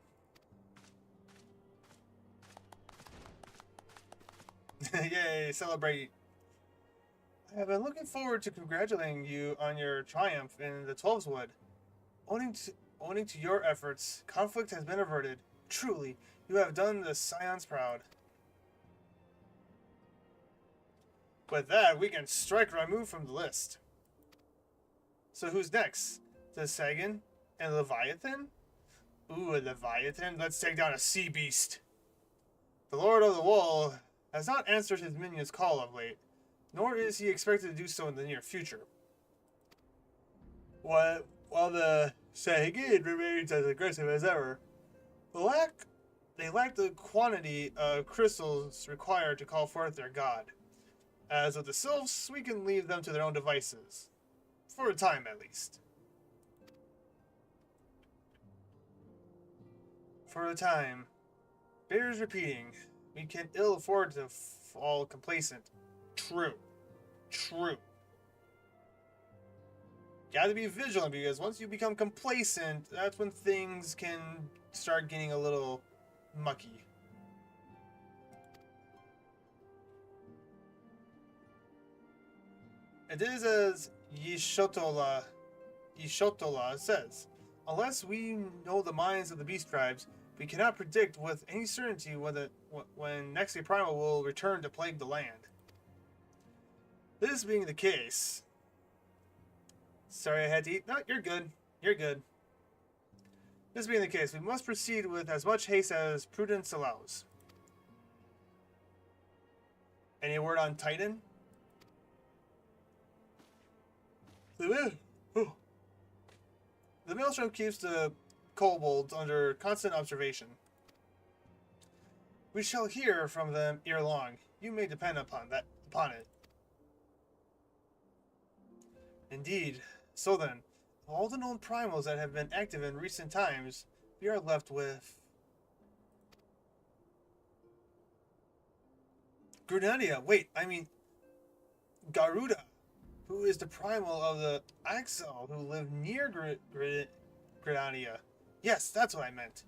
Yay, celebrate. I have been looking forward to congratulating you on your triumph in the Twelves Wood. Owing to your efforts, conflict has been averted. Truly, you have done the Scions proud. With that, we can strike Ramu from the list. So who's next? The Sagan and Leviathan? Ooh, a Leviathan? Let's take down a sea beast. The Lord of the Wall has not answered his minion's call of late, nor is he expected to do so in the near future. While the Sagan remains as aggressive as ever, lack they lack the quantity of crystals required to call forth their god. As with the sylphs, we can leave them to their own devices. For a time, at least. For a time. Bears repeating. We can ill afford to fall complacent. True. True. Gotta be vigilant, because once you become complacent, that's when things can start getting a little mucky. It is as Yishotola says. Unless we know the minds of the beast tribes, we cannot predict with any certainty when next a primal will return to plague the land. This being the case... Sorry I had to eat. No, you're good. You're good. This being the case, we must proceed with as much haste as prudence allows. Any word on Titan? The Maelstrom keeps the kobolds under constant observation. We shall hear from them ere long. You may depend upon it. Indeed. So then, of all the known primals that have been active in recent times, we are left with Grenadier. Wait, I mean Garuda, who is the primal of the Axel who lived near Grenadier. Yes, that's what I meant.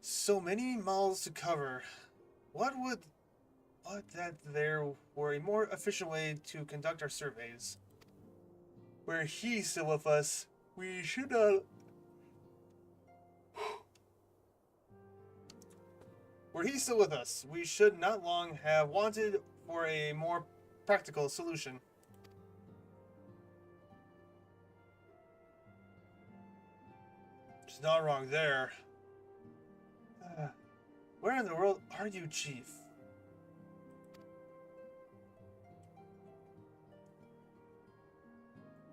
So many mouths to cover. What that there were a more efficient way to conduct our surveys. Were he still with us, we should not... Were he still with us, we should not long have wanted for a more practical solution. She's not wrong there. Where in the world are you, Chief?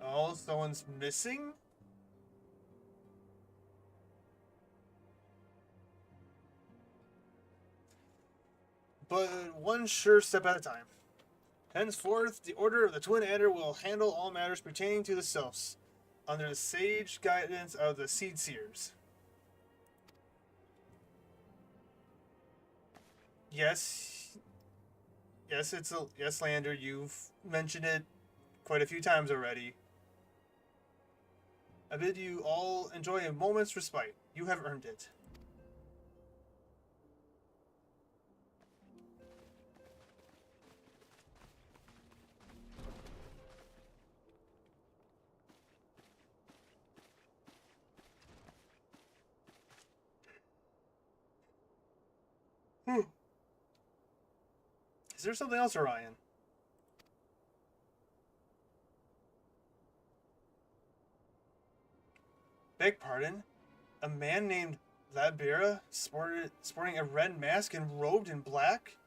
Oh, someone's missing? But one sure step at a time. Henceforth, the Order of the Twin Adder will handle all matters pertaining to the Sylphs, under the sage guidance of the Seed Seers. Yes, Lander, you've mentioned it quite a few times already. I bid you all enjoy a moment's respite. You have earned it. Is there something else, Orion? Beg pardon? A man named Labira sporting a red mask and robed in black?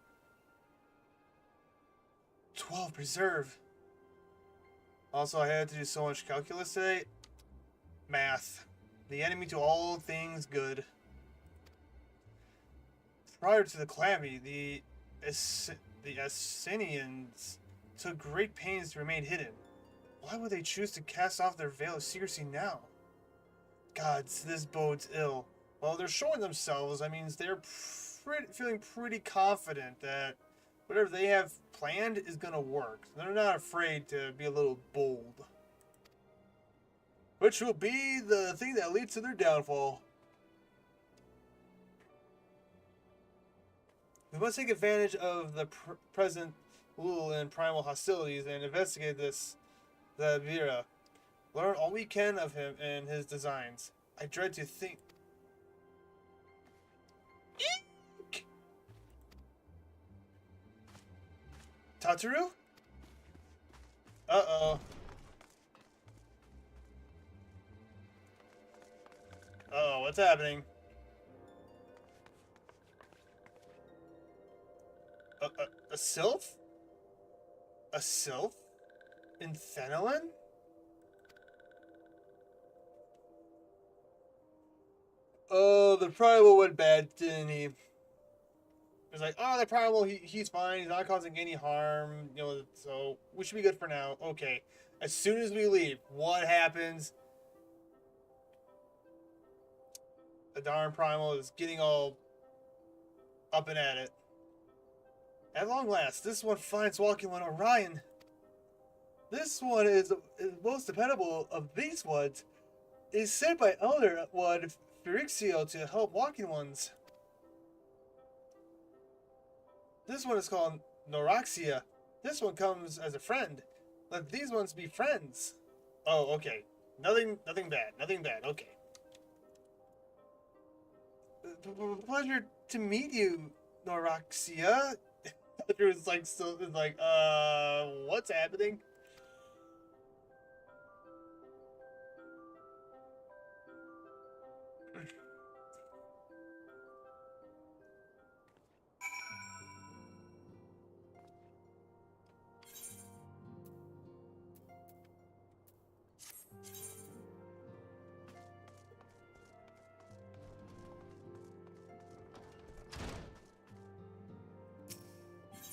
12 preserve. Also, I had to do so much calculus today. Math. The enemy to all things good. Prior to the calamity, the Essenians took great pains to remain hidden. Why would they choose to cast off their veil of secrecy now? Gods, this bodes ill. Well, they're showing themselves. That means they're feeling pretty confident that whatever they have planned is going to work. They're not afraid to be a little bold. Which will be the thing that leads to their downfall. We must take advantage of the present lull in primal hostilities and investigate the Vera. Learn all we can of him and his designs. I dread to think... Eek! Tataru? Uh-oh. Uh-oh, what's happening? A sylph? A sylph? In Thanalan? Oh, the primal went bad, didn't he? It's like, oh, the primal, he's fine. He's not causing any harm. You know, so we should be good for now. Okay. As soon as we leave, what happens? The darn primal is getting all up and at it. At long last, this one finds walking one Orion. This one is the most dependable of these ones. It is sent by Elder One Ferixio to help walking ones. This one is called Noraxia. This one comes as a friend. Let these ones be friends. Oh, okay. Nothing bad. Nothing bad. Okay. Pleasure to meet you, Noraxia. It was like still like, what's happening?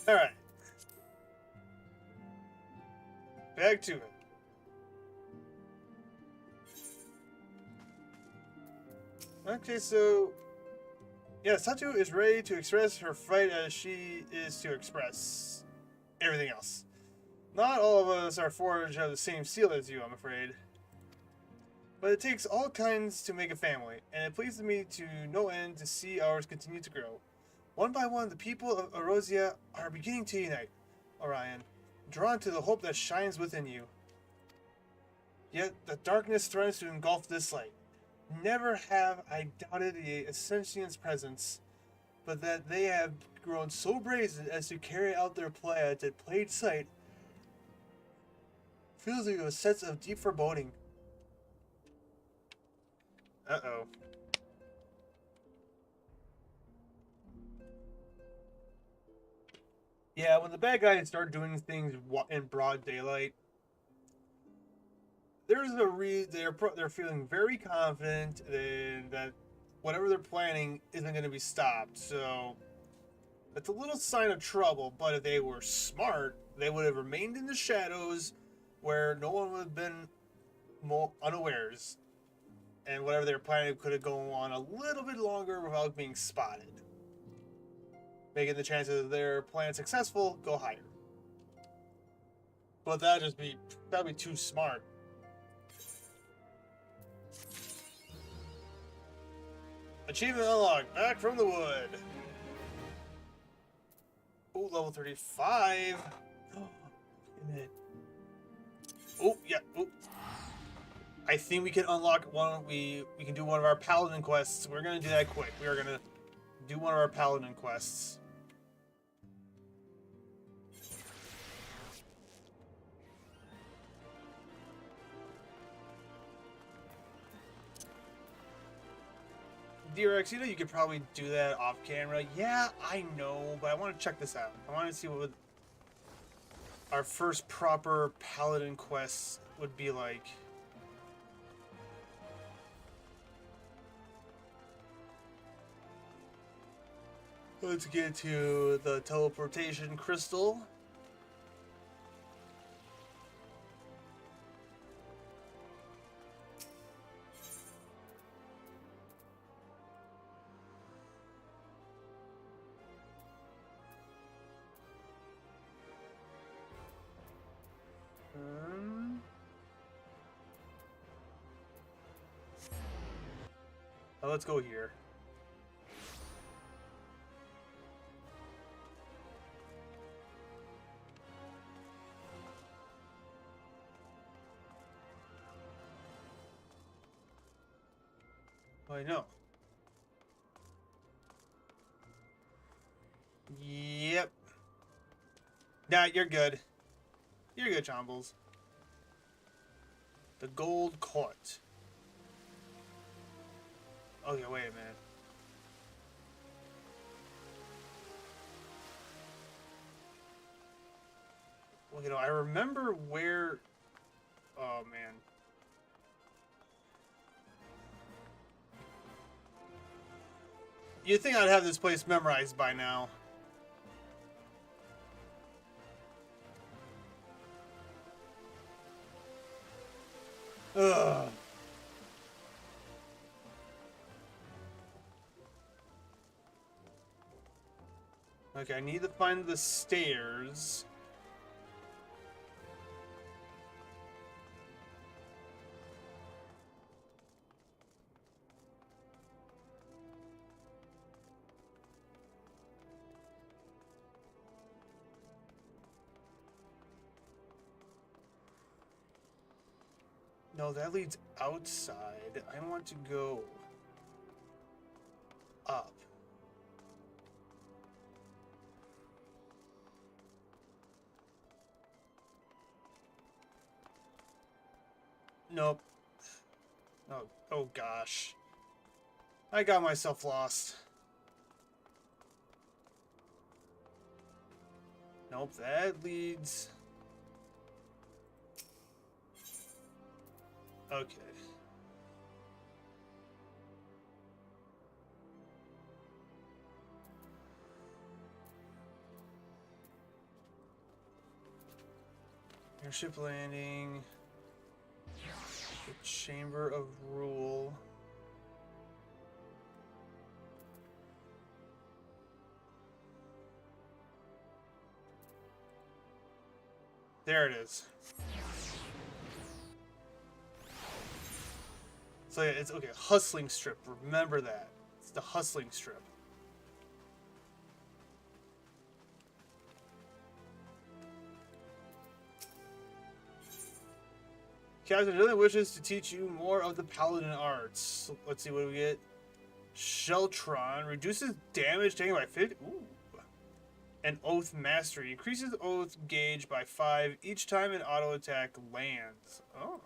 All right. Back to it. Okay, so yeah, Satu is ready to express her fight as she is to express everything else. Not all of us are forged of the same steel as you, I'm afraid. But it takes all kinds to make a family, and it pleases me to no end to see ours continue to grow. One by one, the people of Erosia are beginning to unite, Orion, drawn to the hope that shines within you. Yet the darkness threatens to engulf this light. Never have I doubted the Ascension's presence, but that they have grown so brazen as to carry out their plans in plain sight fills me with a sense of deep foreboding. Uh-oh. Yeah, when the bad guys start doing things in broad daylight, there's they're feeling very confident that whatever they're planning isn't going to be stopped. So it's a little sign of trouble. But if they were smart, they would have remained in the shadows, where no one would have been unawares, and whatever they were planning could have gone on a little bit longer without being spotted, making the chances of their plan successful go higher. But that'd be too smart. Achievement unlocked. Back from the wood. Oh, level 35. Oh, yeah. Oh. I think we can unlock one. We can do one of our paladin quests. We're gonna do that quick. We are gonna do one of our paladin quests. D-rexVT, you could probably do that off camera. Yeah, I know, but I want to check this out. I want to see what our first proper paladin quest would be like. Let's get to the teleportation crystal. Now let's go here. I know. Yep. Nah, you're good. You're good, Chombles. The Gold Court. Okay, wait a minute. Well, you know, I remember where... Oh, man. You'd think I'd have this place memorized by now. Ugh. Okay, I need to find the stairs. No, that leads outside. I want to go up. Nope. Oh gosh. I got myself lost. Nope, that leads... Okay. Airship landing. The Chamber of Rule. There it is. So yeah, it's okay. Hustling strip. Remember that. It's the hustling strip. Captain really wishes to teach you more of the paladin arts. So let's see what do we get. Sheltron reduces damage taken by 50. Ooh. And Oath Mastery increases Oath gauge by 5 each time an auto attack lands. Oh.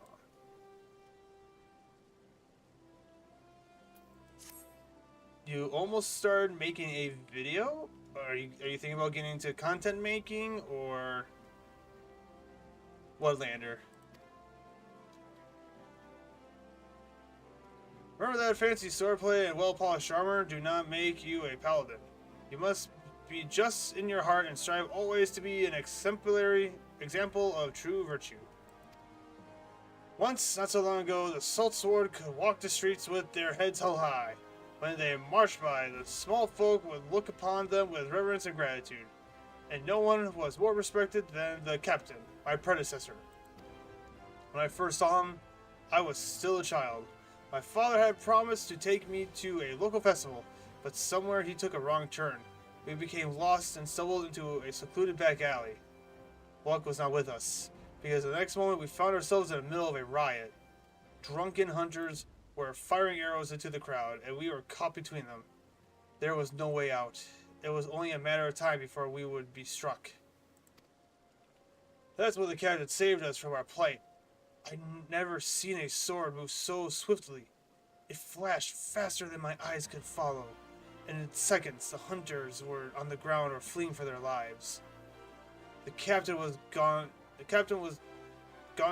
You almost started making a video? Are you thinking about getting into content making or what, Lander? Remember that fancy swordplay and well-polished armor do not make you a paladin. You must be just in your heart and strive always to be an exemplary example of true virtue. Once, not so long ago, the Salt Sword could walk the streets with their heads held high. When they marched by, the small folk would look upon them with reverence and gratitude. And no one was more respected than the captain, my predecessor. When I first saw him, I was still a child. My father had promised to take me to a local festival, but somewhere he took a wrong turn. We became lost and stumbled into a secluded back alley. Luck was not with us, because the next moment we found ourselves in the middle of a riot. Drunken hunters were firing arrows into the crowd, and we were caught between them. There was no way out. It was only a matter of time before we would be struck. That's when the captain saved us from our plight. I'd never seen a sword move so swiftly. It flashed faster than my eyes could follow, and in seconds the hunters were on the ground or fleeing for their lives. The captain was gone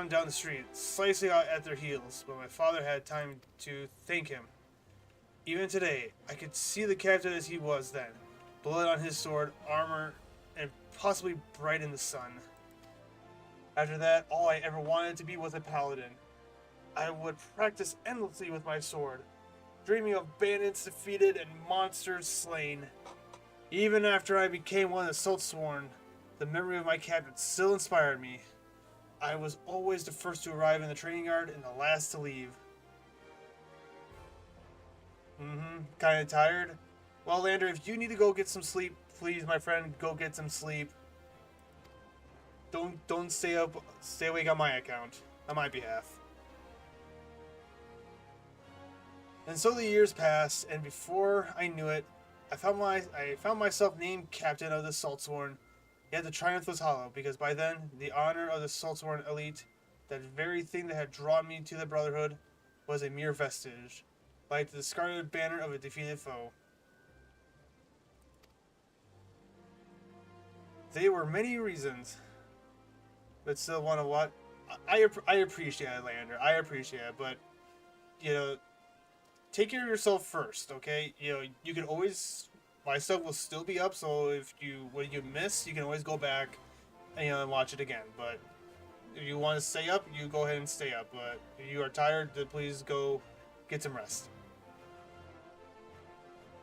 down the street, slicing out at their heels, but my father had time to thank him. Even today, I could see the captain as he was then, blood on his sword, armor, and possibly bright in the sun. After that, all I ever wanted to be was a paladin. I would practice endlessly with my sword, dreaming of bandits defeated and monsters slain. Even after I became one of the Saltsworn, the memory of my captain still inspired me. I was always the first to arrive in the training yard and the last to leave. Kinda tired? Well, Lander, if you need to go get some sleep, please, my friend, go get some sleep. Don't stay awake on my account, on my behalf. And so the years passed, and before I knew it, I found myself named captain of the Saltsworn. Yet the triumph was hollow, because by then, the honor of the Saltsworn elite, that very thing that had drawn me to the Brotherhood, was a mere vestige, like the discarded banner of a defeated foe. There were many reasons, but still one of what I appreciate it, Lander. I appreciate it, but you know, take care of yourself first, okay? You know, you can always, my stuff will still be up, so if you, when you miss, you can always go back and, you know, and watch it again. But if you want to stay up, you go ahead and stay up. But if you are tired, then please go get some rest.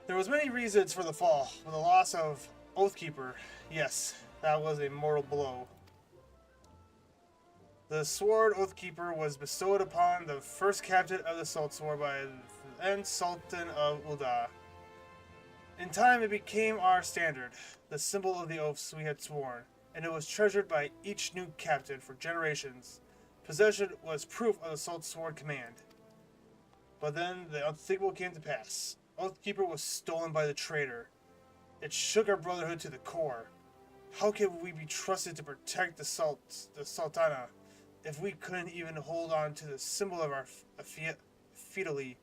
There was many reasons for the fall, for the loss of Oathkeeper. Yes, that was a mortal blow. The sword Oathkeeper was bestowed upon the first captain of the Salt Sword by the then Sultan of Ulda. In time, it became our standard, the symbol of the oaths we had sworn, and it was treasured by each new captain for generations. Possession was proof of the Salt Sword command. But then the unthinkable came to pass. Oathkeeper was stolen by the traitor. It shook our brotherhood to the core. How can we be trusted to protect the Sultana if we couldn't even hold on to the symbol of our fealty?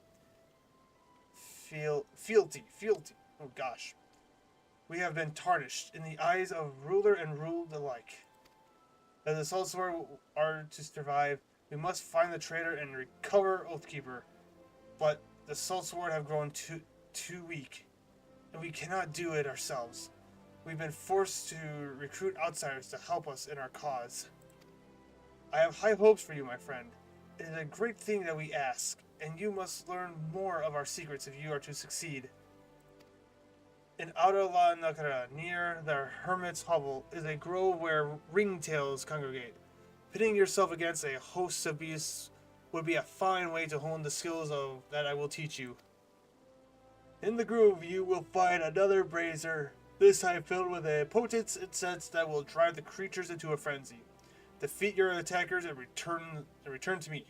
Oh gosh. We have been tarnished in the eyes of ruler and ruled alike. As the Salt Sword are to survive, we must find the traitor and recover Oathkeeper. But the Salt Sword have grown too weak, and we cannot do it ourselves. We've been forced to recruit outsiders to help us in our cause. I have high hopes for you, my friend. It is a great thing that we ask, and you must learn more of our secrets if you are to succeed. In Outer La Nakara, near the Hermit's Hovel, is a grove where ringtails congregate. Pitting yourself against a host of beasts would be a fine way to hone the skills that I will teach you. In the grove, you will find another brazier, this time filled with a potent incense that will drive the creatures into a frenzy. Defeat your attackers and return to me.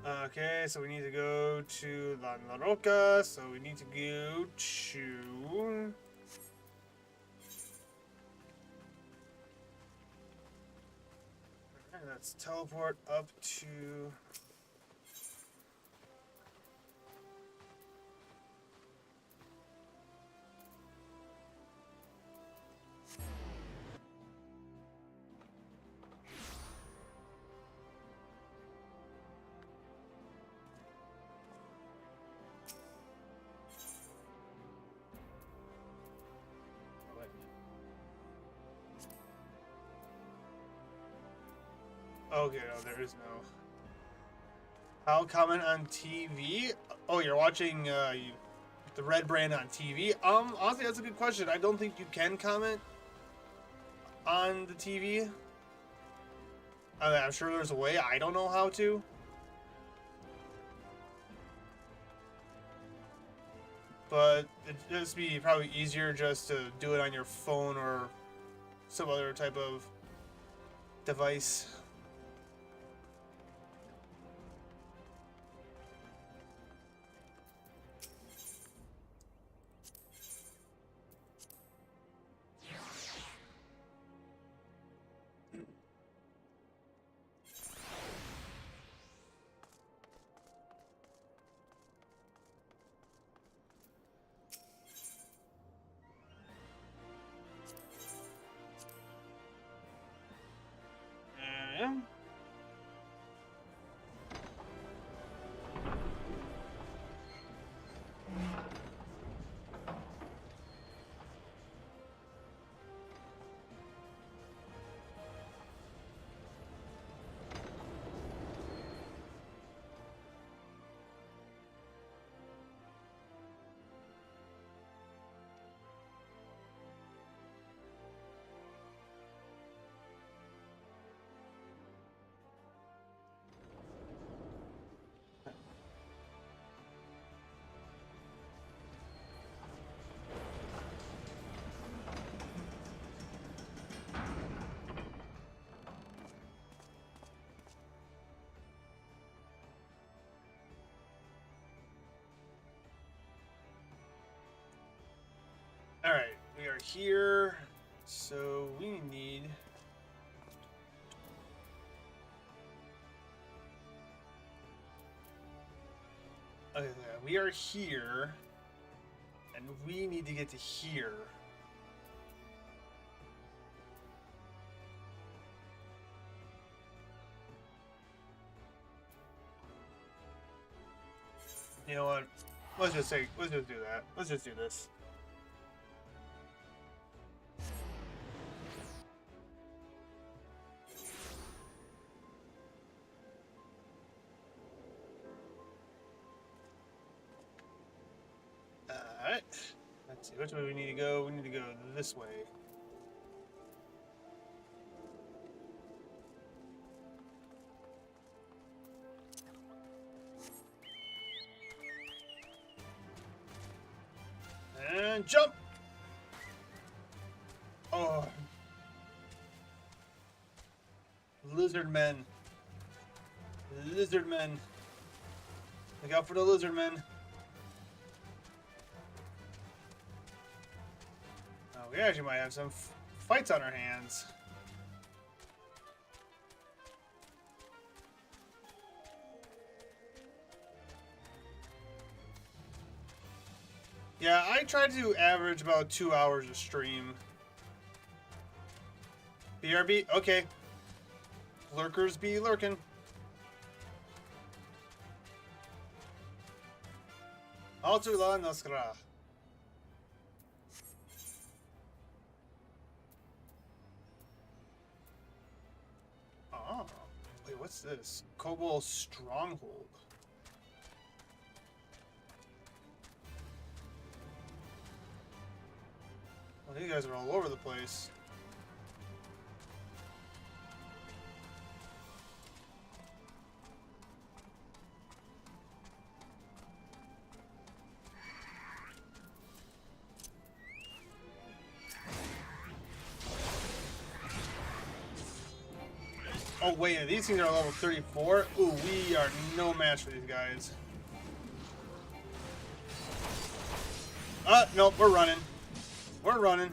Okay, so we need to go to La Roca, so we need to go to... Alright, let's teleport up to... Okay, no, there is no. How comment on TV? Oh, you're watching the Red Brand on TV? Honestly, that's a good question. I don't think you can comment on the TV. I mean, I'm sure there's a way. I don't know how to. But it'd just be probably easier just to do it on your phone or some other type of device. Alright, we are here, so we need... Okay, we are here, and we need to get to here. You know what? Let's just do that. Let's just do this. Alright. Let's see, which way we need to go? We need to go this way. And jump! Oh. Lizard men. Lizard men. Look out for the lizard men. Oh, we actually might have some fights on our hands. Yeah, I try to average about 2 hours a stream. BRB? Okay. Lurkers be lurking. Altu la Noskra. Oh. Wait, what's this? Kobold Stronghold. Well, you guys are all over the place. Oh wait, these things are level 34? Ooh, we are no match for these guys. Nope, we're running. We're running.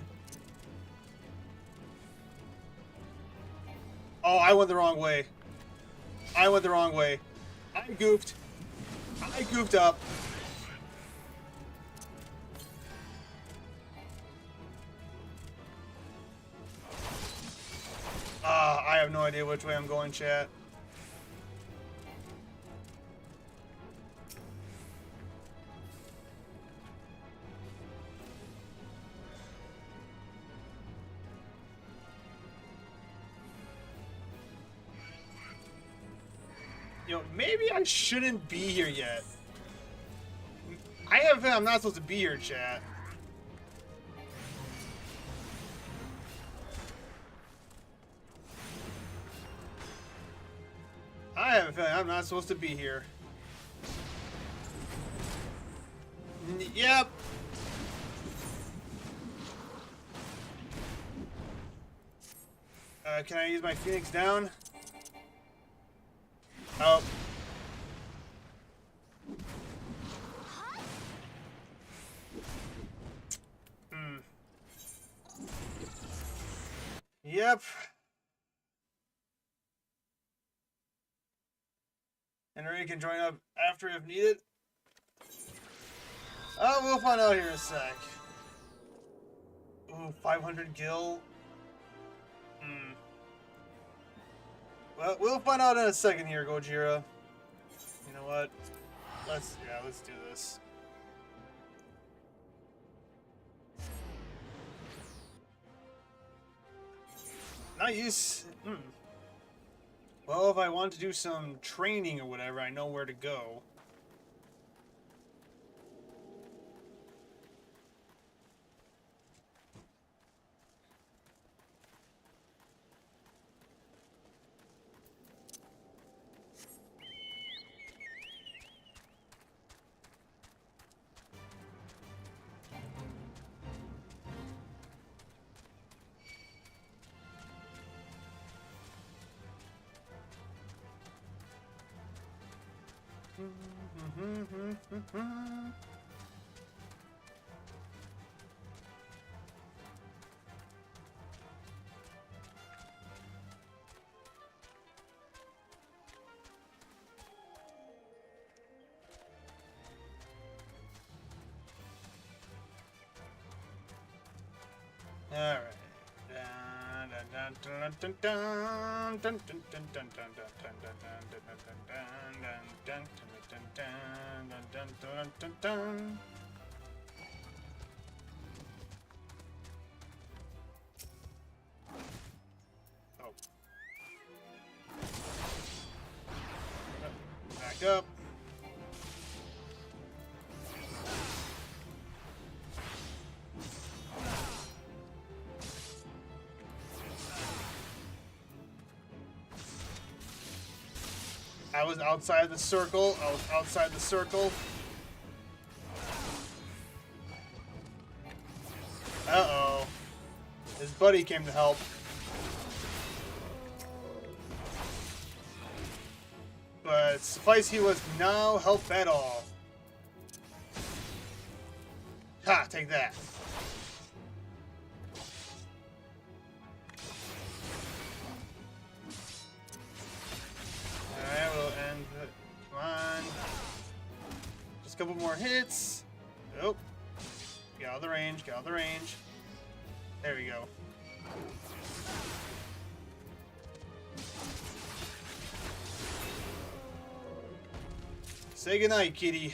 Oh, I went the wrong way. I went the wrong way. I goofed. I goofed up. I have no idea which way I'm going, chat. You know, maybe I shouldn't be here yet. I have a feeling I'm not supposed to be here, chat. I have a feeling I'm not supposed to be here. Yep. Can I use my Phoenix down? Oh. Yep. And Ray can join up after if needed. Oh, we'll find out here in a sec. Ooh, 500 gil. Well, we'll find out in a second here, Gojira. You know what? Let's do this. Nice. Well, if I want to do some training or whatever, I know where to go. All right. Da, da, da, Back up. I was outside the circle. I was outside the circle. Uh-oh. His buddy came to help. But suffice he was no help at all. Ha! Take that. Alright, we'll end it. Come on. Just a couple more hits. Nope. Get out of the range. Get out of the range. There we go. Say goodnight, kitty.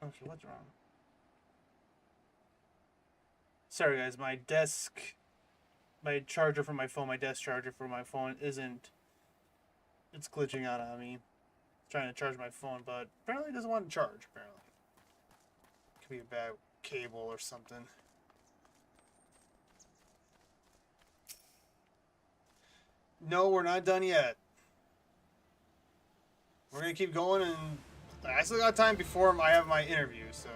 Okay, what's wrong? Sorry guys, my charger for my phone, my desk charger for my phone isn't, it's glitching out on me. It's trying to charge my phone, but apparently it doesn't want to charge, apparently. Could be a bad cable or something. No, we're not done yet. We're gonna keep going, and I still got time before I have my interview, so.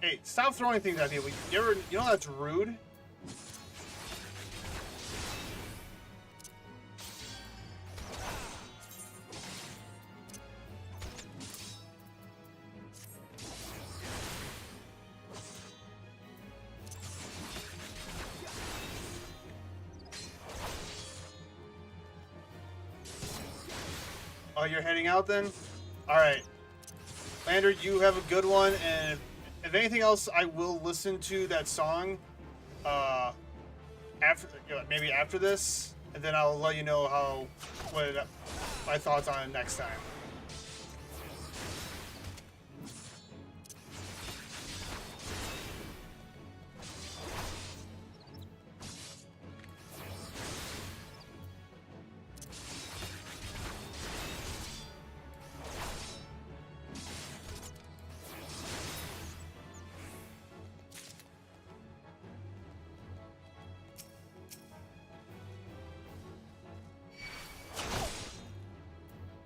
Hey, stop throwing things at people. You know that's rude? Oh, you're heading out then? Alright. Lander, you have a good one, and if anything else, I will listen to that song after, maybe after this, and then I'll let you know what my thoughts on it next time.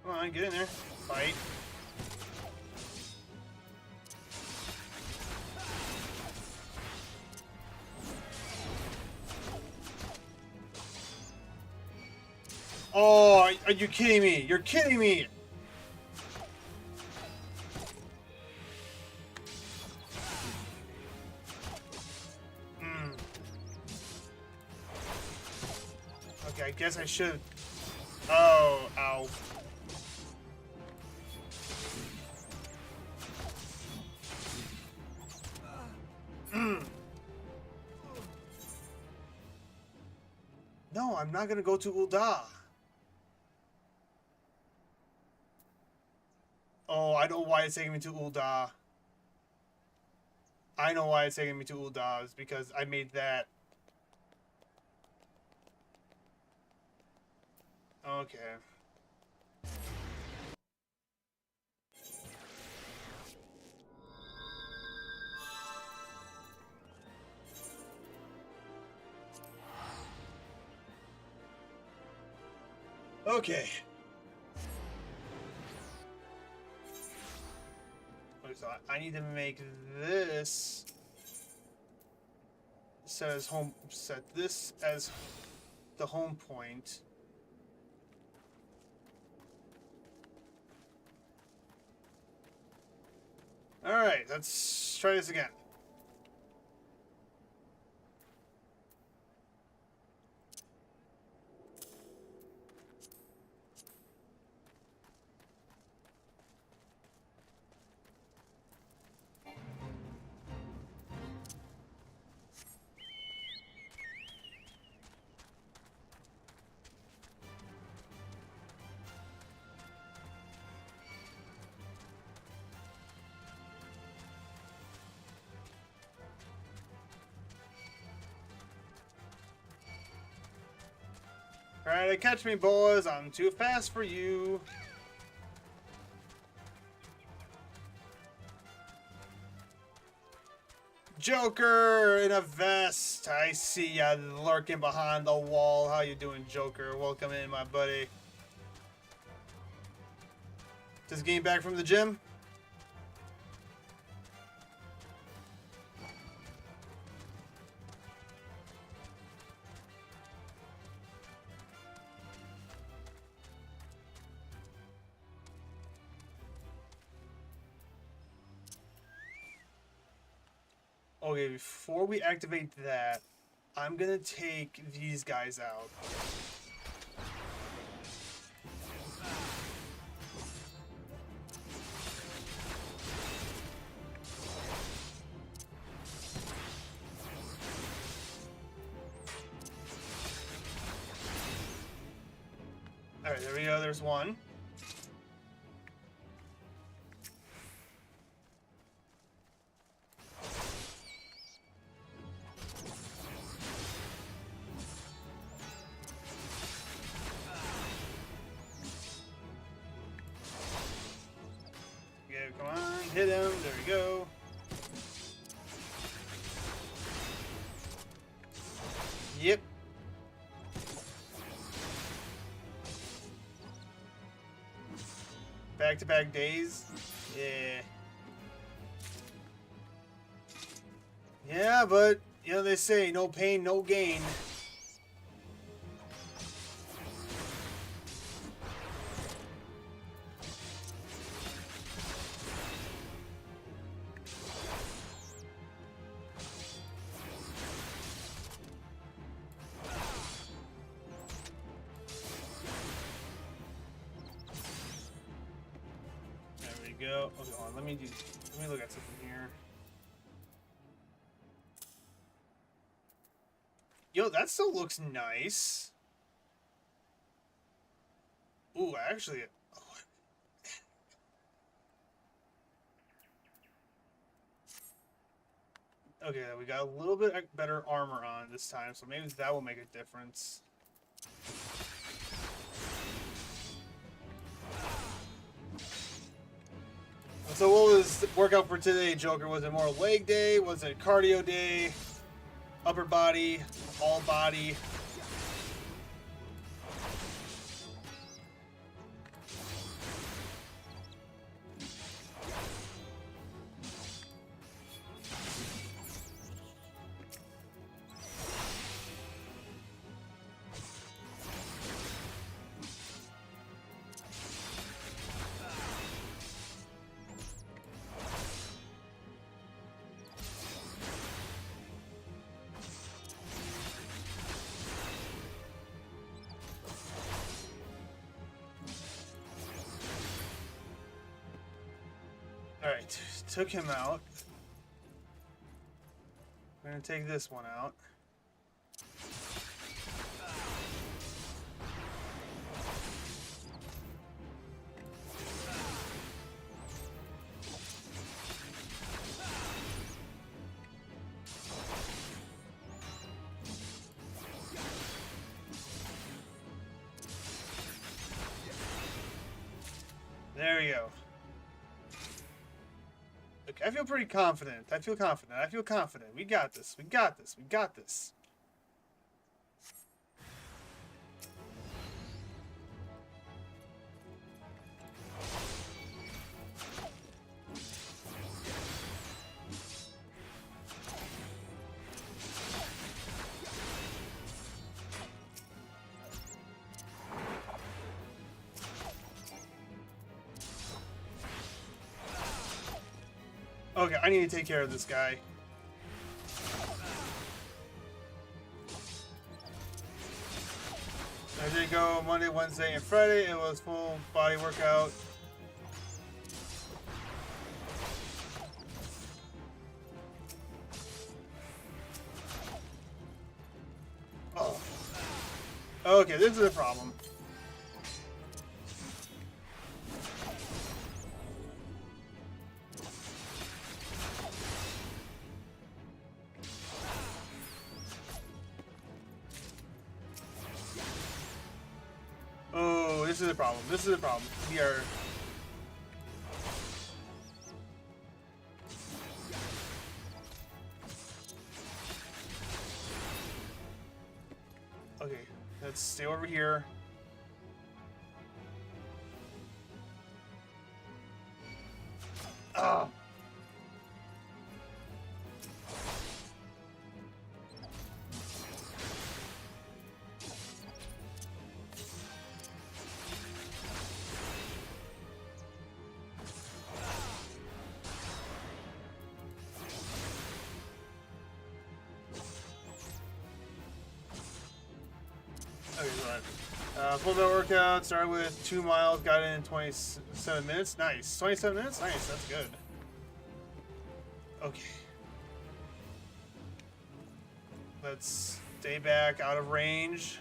Come on, get in there. Fight. Oh, are you kidding me? You're kidding me! Okay, I guess I should. Oh, ow. No, I'm not gonna go to Ul'dah. Oh, I know why it's taking me to Ul'dah. I know why it's taking me to Ul'dah. It's because I made that. Okay. Okay. So I need to make this set this as the home point. All right, let's try this again. Try to catch me, boys. I'm too fast for you. Joker in a vest. I see ya lurking behind the wall. How you doing, Joker? Welcome in, my buddy. Just getting back from the gym? Okay, before we activate that, I'm gonna take these guys out. Alright, there we go, there's one. Okay, come on, hit him, there we go. Yep. Back-to-back days? Yeah. Yeah, but, you know, they say, no pain, no gain. Go. Okay, hold on. Let me look at something here. Yo, that still looks nice. Ooh, actually. Okay, we got a little bit better armor on this time, so maybe that will make a difference. So what was the workout for today, Joker? Was it more leg day? Was it cardio day? Upper body? All body? Alright, took him out. We're gonna take this one out. There we go. Look, I feel pretty confident. I feel confident. We got this. We got this. Okay, I need to take care of this guy. I did go Monday, Wednesday, and Friday. It was full body workout. Oh. Okay, this is a problem. Oh, this is a problem. This is a problem. We are... Okay, let's stay over here. Ah. Okay, so full belt workout started with 2 miles, got it in 27 minutes. Nice. 27 minutes? Nice, that's good. Okay. Let's stay back out of range.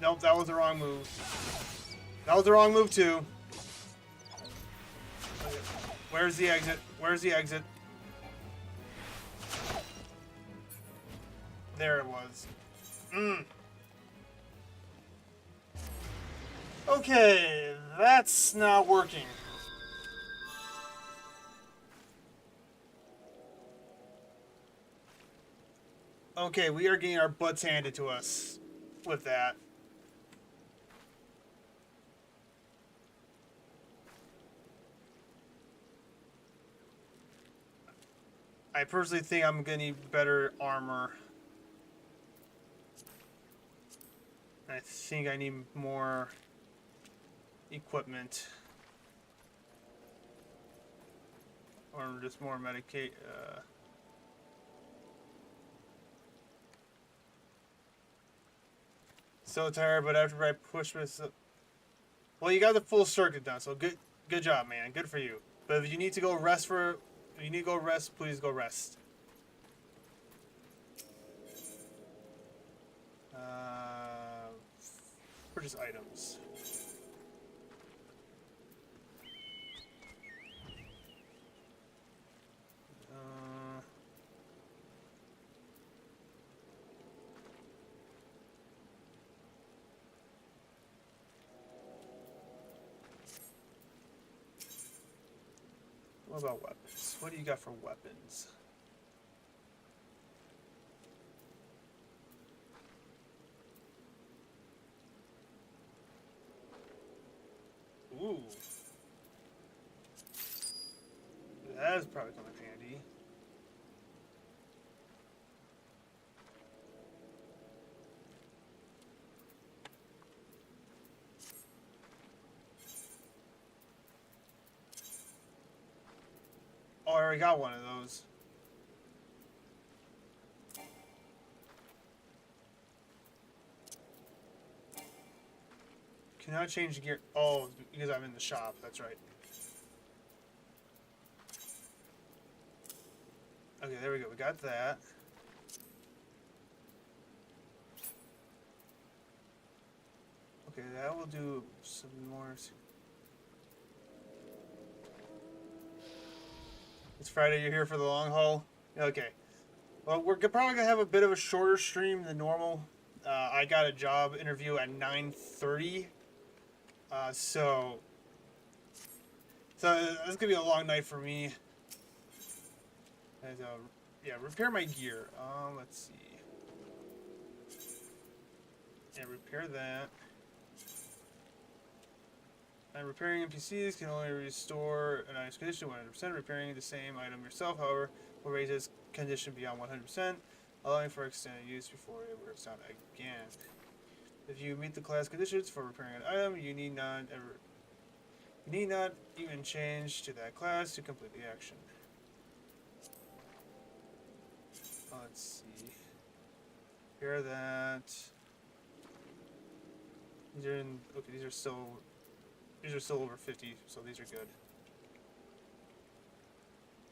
Nope, that was the wrong move. That was the wrong move too. Where's the exit? Where's the exit? There it was. Okay, that's not working. Okay, we are getting our butts handed to us with that. I personally think I'm gonna need better armor. I think I need more equipment. Or just more medicate. So tired, but after I push myself... Well, you got the full circuit done, so good job, man. Good for you. But if you need to go rest for... If you need to go rest, please go rest. Purchase items. What about weapons? What do you got for weapons? Ooh. That is probably coming in handy. Oh, I already got one of those. Cannot change gear. Oh, because I'm in the shop. That's right. Okay, there we go. We got that. Okay, that will do some more. It's Friday. You're here for the long haul. Okay. Well, we're probably gonna have a bit of a shorter stream than normal. I got a job interview at 9:30. So it's gonna be a long night for me. And, yeah, repair my gear. Let's see. And repair that. And repairing NPCs can only restore an item's condition 100%. Repairing the same item yourself, however, will raise its condition beyond 100%, allowing for extended use before it wears out again. If you meet the class conditions for repairing an item, you need not even change to that class to complete the action. Let's see. Repair that. These are in. Okay, these are still over 50, so these are good.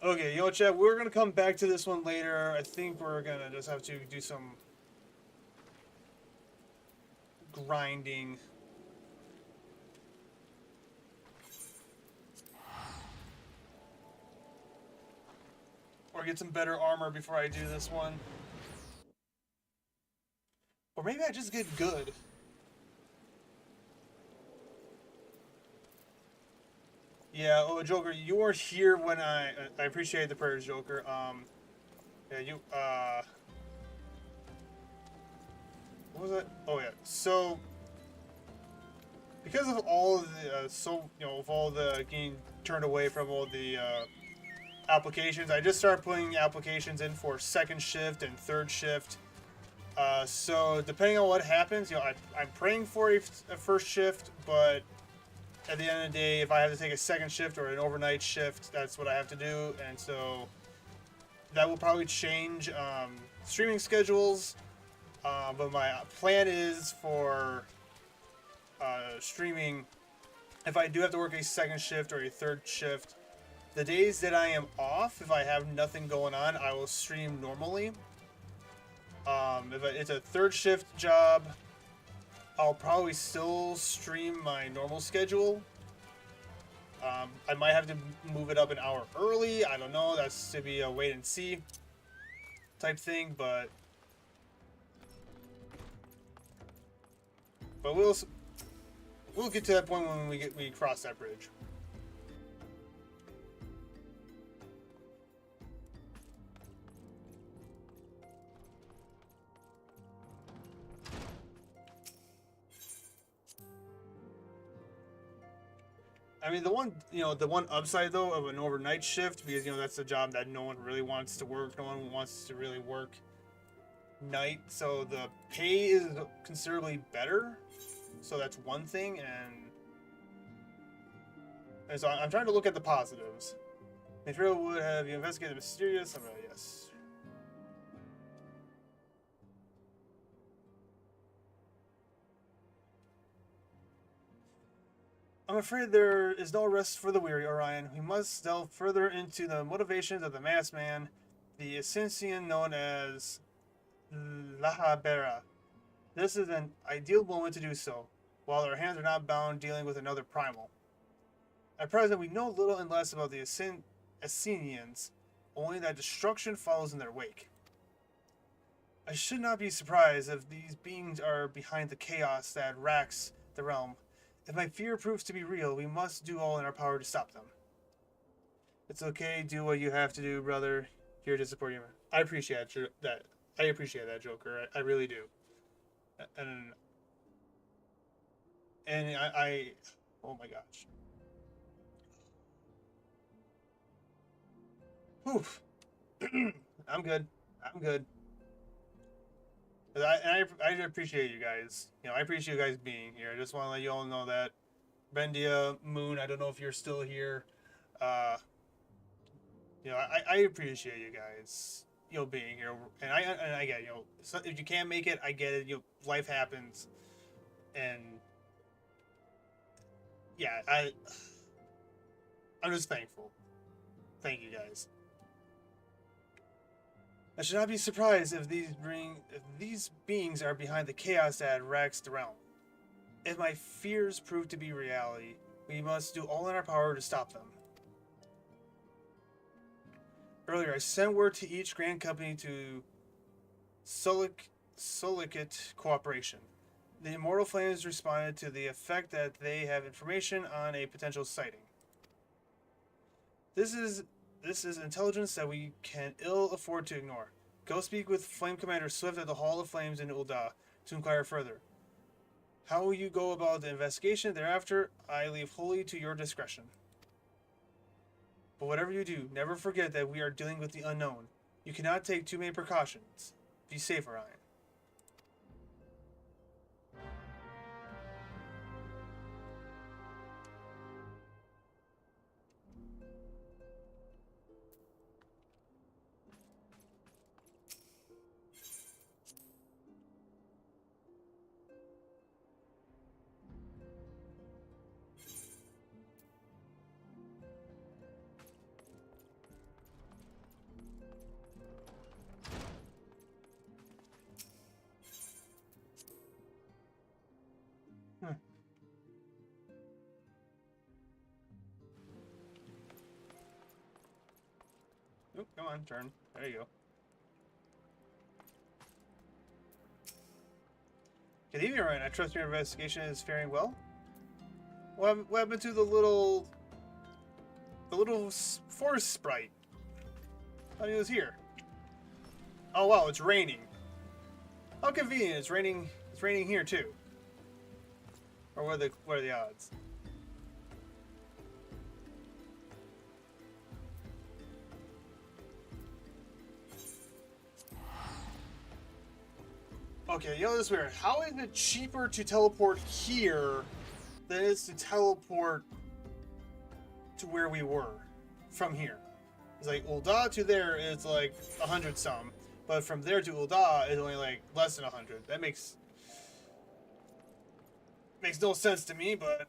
Okay, you know, chat, we're gonna come back to this one later. I think we're gonna just have to do some grinding. Or get some better armor before I do this one. Or maybe I just get good. Yeah, oh, Joker, you were here when I appreciate the prayers, Joker. Yeah, you, what was it? Oh, yeah. So, because of all of the, of all the getting turned away from all the, applications, I just started putting applications in for second shift and third shift. So, depending on what happens, I'm praying for a first shift, but at the end of the day, if I have to take a second shift or an overnight shift, that's what I have to do. And so that will probably change streaming schedules. But my plan is for streaming, if I do have to work a second shift or a third shift, the days that I am off, if I have nothing going on, I will stream normally. If it's a third shift job, I'll probably still stream my normal schedule. I might have to move it up an hour early. I don't know. That's to be a wait and see type thing, but we'll get to that point when we cross that bridge. I mean, the one upside though of an overnight shift, because that's a job that no one really wants to work. No one wants to really work night, so the pay is considerably better. So that's one thing, and so I'm trying to look at the positives. Material would have you investigated mysterious? Yes. I'm afraid there is no rest for the weary, Orion. We must delve further into the motivations of the masked man, the Ascension known as Lahabera. This is an ideal moment to do so, while our hands are not bound dealing with another primal. At present, we know little and less about the Ascenians, only that destruction follows in their wake. I should not be surprised if these beings are behind the chaos that racks the realm. If my fear proves to be real, we must do all in our power to stop them. It's okay, do what you have to do, brother. Here to support you. I appreciate that. I appreciate that, Joker. I really do. And I oh my gosh. Oof. I'm good. I'm good. I appreciate you guys. I appreciate you guys being here. I just want to let you all know that. Bendia, Moon, I don't know if you're still here. I appreciate you guys, being here. And I get, so if you can't make it, I get it. Life happens. And yeah, I'm just thankful. Thank you guys. I should not be surprised if these beings are behind the chaos that racks the realm. If my fears prove to be reality, we must do all in our power to stop them. Earlier, I sent word to each Grand Company to solicit cooperation. The Immortal Flames responded to the effect that they have information on a potential sighting. This is intelligence that we can ill afford to ignore. Go speak with Flame Commander Swift at the Hall of Flames in Ul'dah to inquire further. How you go about the investigation thereafter, I leave wholly to your discretion. But whatever you do, never forget that we are dealing with the unknown. You cannot take too many precautions. Be safe, Orion. Oh, come on, turn. There you go. Good evening, Ryan. I trust your investigation is faring well. What happened to the little forest sprite? I thought he was here. Oh wow, it's raining. How convenient! It's raining. It's raining here too. Or what are the odds? Okay, yo, this is weird. How is it cheaper to teleport here than it is to teleport to where we were from here? It's like Ul'dah to there is like 100 some, but from there to Ul'dah is only like less than 100. That makes no sense to me, but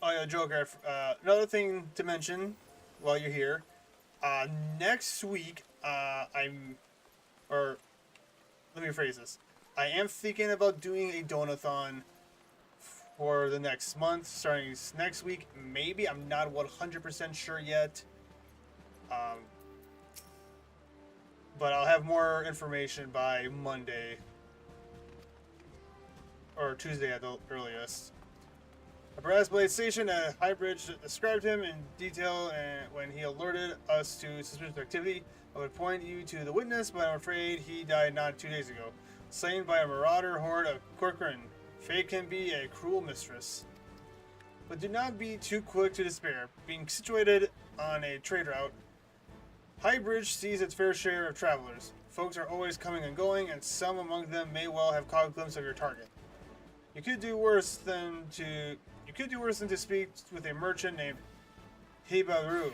oh yeah, Joker. Another thing to mention while you're here, next week, or let me rephrase this. I am thinking about doing a donathon for the next month, starting next week. Maybe, I'm not 100% sure yet. But I'll have more information by Monday or Tuesday at the earliest. A brass blade station at High Bridge described him in detail, and when he alerted us to suspicious activity, I would point you to the witness, but I'm afraid he died not 2 days ago, slain by a marauder horde of Corcoran. Fate can be a cruel mistress. But do not be too quick to despair. Being situated on a trade route, High Bridge sees its fair share of travelers. Folks are always coming and going, and some among them may well have caught a glimpse of your target. You could do worse than to speak with a merchant named Habaru.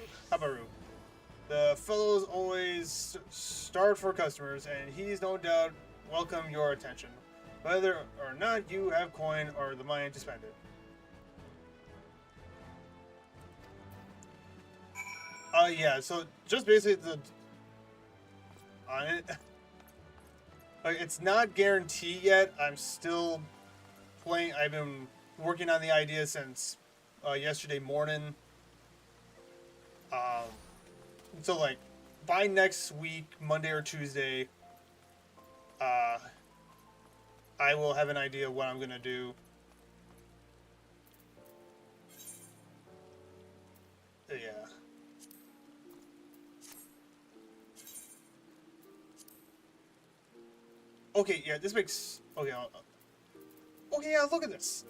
The fellow's always starved for customers, and he's no doubt welcome your attention, whether or not you have coin or the money to spend it. Yeah, so just basically on it, like, it's not guaranteed yet. I'm still playing. I've been working on the idea since yesterday morning. So like by next week, Monday or Tuesday, I will have an idea of what I'm gonna do. Yeah. Okay, yeah, this makes... Okay, okay, yeah, look at this.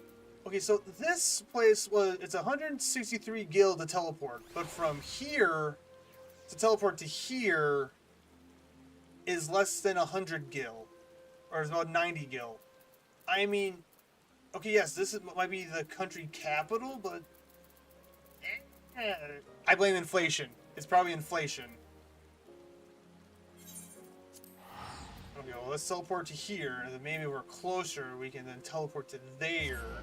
Okay, so this place it's 163 gil to teleport, but from here to teleport to here is less than 100 gil, or it's about 90 gil. I mean, okay, yes, might be the country capital, but I blame inflation. It's probably inflation. Okay, well, let's teleport to here, and then maybe we're closer, we can then teleport to there.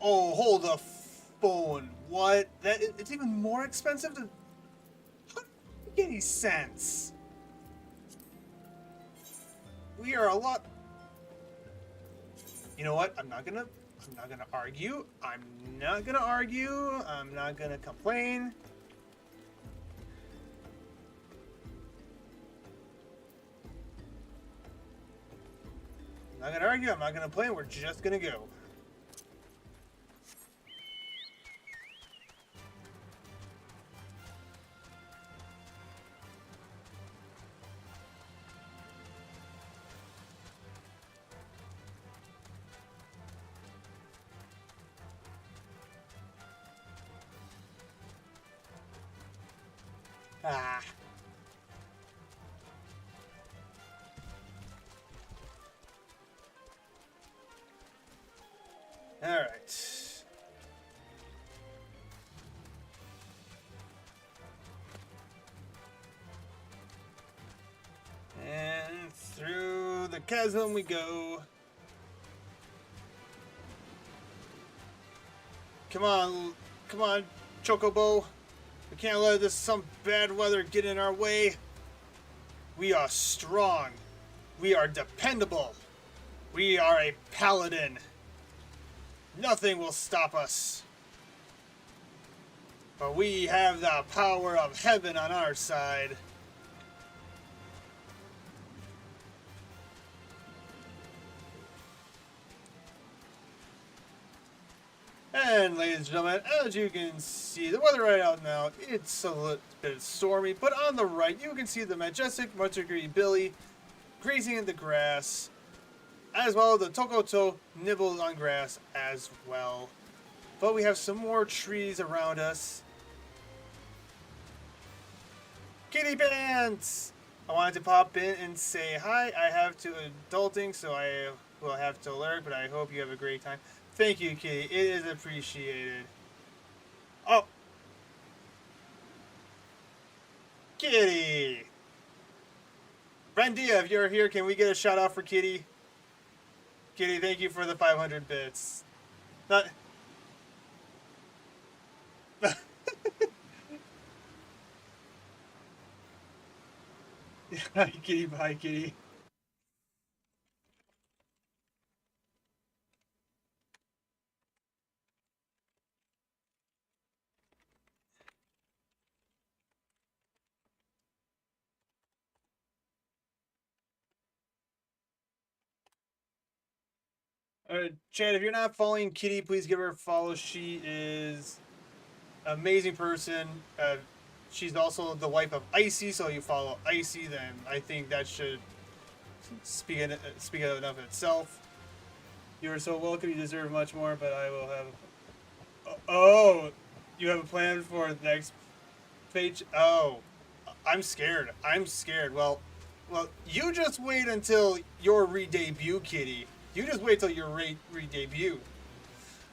Oh, hold the phone. What? It's even more expensive to... How does that make any sense? We are a lot... You know what? I'm not gonna argue. I'm not gonna complain. not gonna argue, I'm not gonna play, we're just gonna go. Ah. All right. And through the chasm we go. Come on, Chocobo. We can't let this some bad weather get in our way. We are strong. We are dependable. We are a paladin. Nothing will stop us. But we have the power of heaven on our side. And ladies and gentlemen, as you can see, the weather right out now, it's a little bit stormy, but on the right, you can see the majestic Mercury Billy grazing in the grass, as well as the Tokoto nibbles on grass as well. But we have some more trees around us. Kitty Pants! I wanted to pop in and say hi. I have to adulting, so I will have to lurk, but I hope you have a great time. Thank you, Kitty. It is appreciated. Oh! Kitty! Brendia, if you're here, can we get a shout out for Kitty? Kitty, thank you for the 500 bits. Not... Hi, Kitty. Bye, Kitty. Chad, if you're not following Kitty, please give her a follow. She is an amazing person. She's also the wife of Icy, so you follow Icy, then I think that should speak enough of itself. You are so welcome. You deserve much more, but I will have... Oh! You have a plan for the next page? Oh. I'm scared. I'm scared. Well, you just wait until your re-debut, Kitty. You just wait till your re-debut.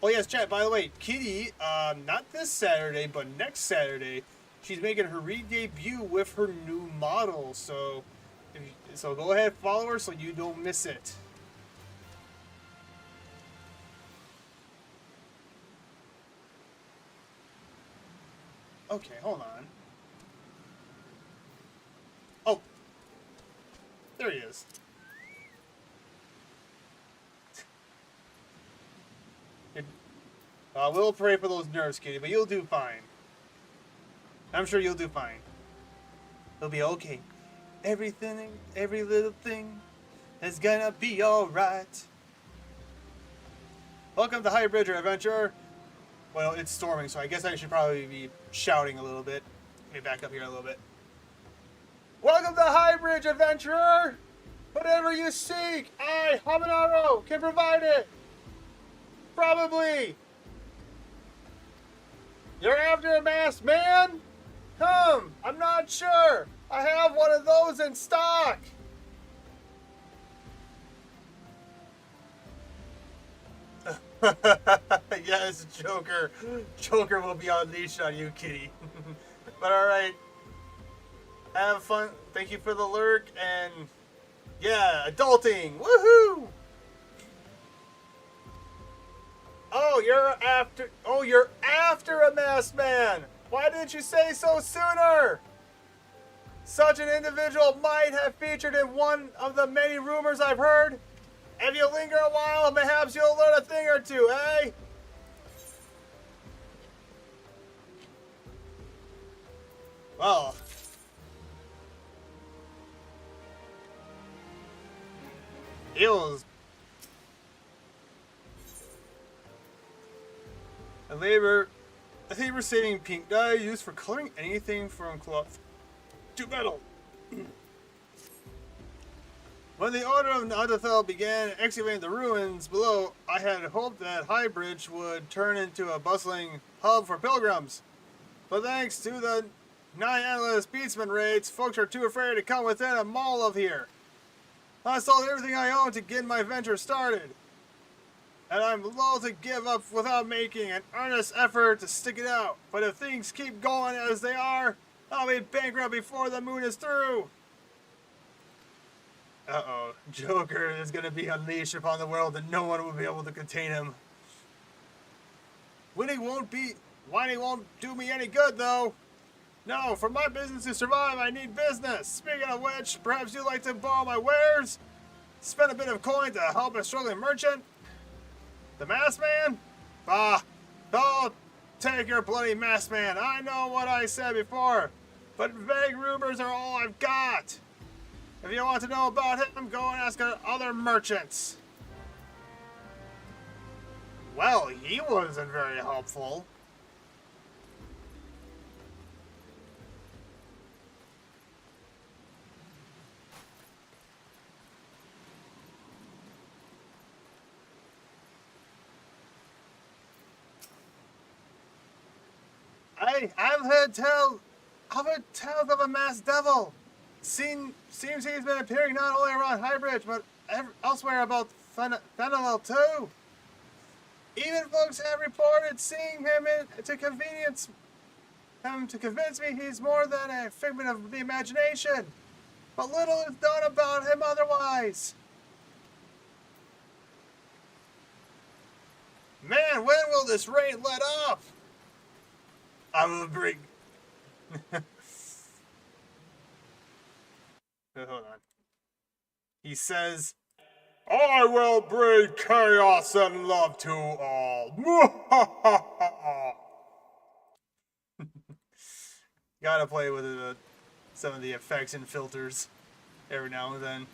Oh yes, chat, by the way, Kitty, not this Saturday, but next Saturday, she's making her re-debut with her new model. So go ahead, follow her so you don't miss it. Okay, hold on. Oh, there he is. We'll pray for those nerves, Kitty, but you'll do fine. I'm sure you'll do fine. It'll be okay. Everything, every little thing is gonna be alright. Welcome to High Bridge Adventure. Well, it's storming, so I guess I should probably be shouting a little bit. Let me back up here a little bit. Welcome to High Bridge Adventurer! Whatever you seek, I, Habanaro, can provide it! Probably! You're after a masked man? I'm not sure. I have one of those in stock. Yes, Joker. Joker will be unleashed on you, Kitty. But alright. Have fun. Thank you for the lurk. And yeah, adulting. Woohoo! You're after a masked man. Why didn't you say so sooner? Such an individual might have featured in one of the many rumors I've heard. If you linger a while, perhaps you'll learn a thing or two, eh? Well. He was A labor saving pink dye used for coloring anything from cloth to metal. When the Order of Nadathel began excavating the ruins below, I had hoped that Highbridge would turn into a bustling hub for pilgrims. But thanks to the 9 endless beatsman raids, folks are too afraid to come within a mile of here. I sold everything I own to get my venture started. And I'm loath to give up without making an earnest effort to stick it out. But if things keep going as they are, I'll be bankrupt before the moon is through. Uh-oh. Joker is going to be unleashed upon the world and no one will be able to contain him. Whining won't do me any good, though. No, for my business to survive, I need business. Speaking of which, perhaps you'd like to borrow my wares? Spend a bit of coin to help a struggling merchant? The masked man? Bah, don't take your bloody masked man. I know what I said before, but vague rumors are all I've got. If you want to know about him, go and ask other merchants. Well, he wasn't very helpful. I've heard tales of a masked devil. Seems he's been appearing not only around Highbridge, but elsewhere about Fenelil too. Even folks have reported seeing him to convince me he's more than a figment of the imagination. But little is done about him otherwise. Man, when will this rain let up? I will bring... Hold on. He says, I will bring chaos and love to all. Gotta play with some of the effects and filters every now and then.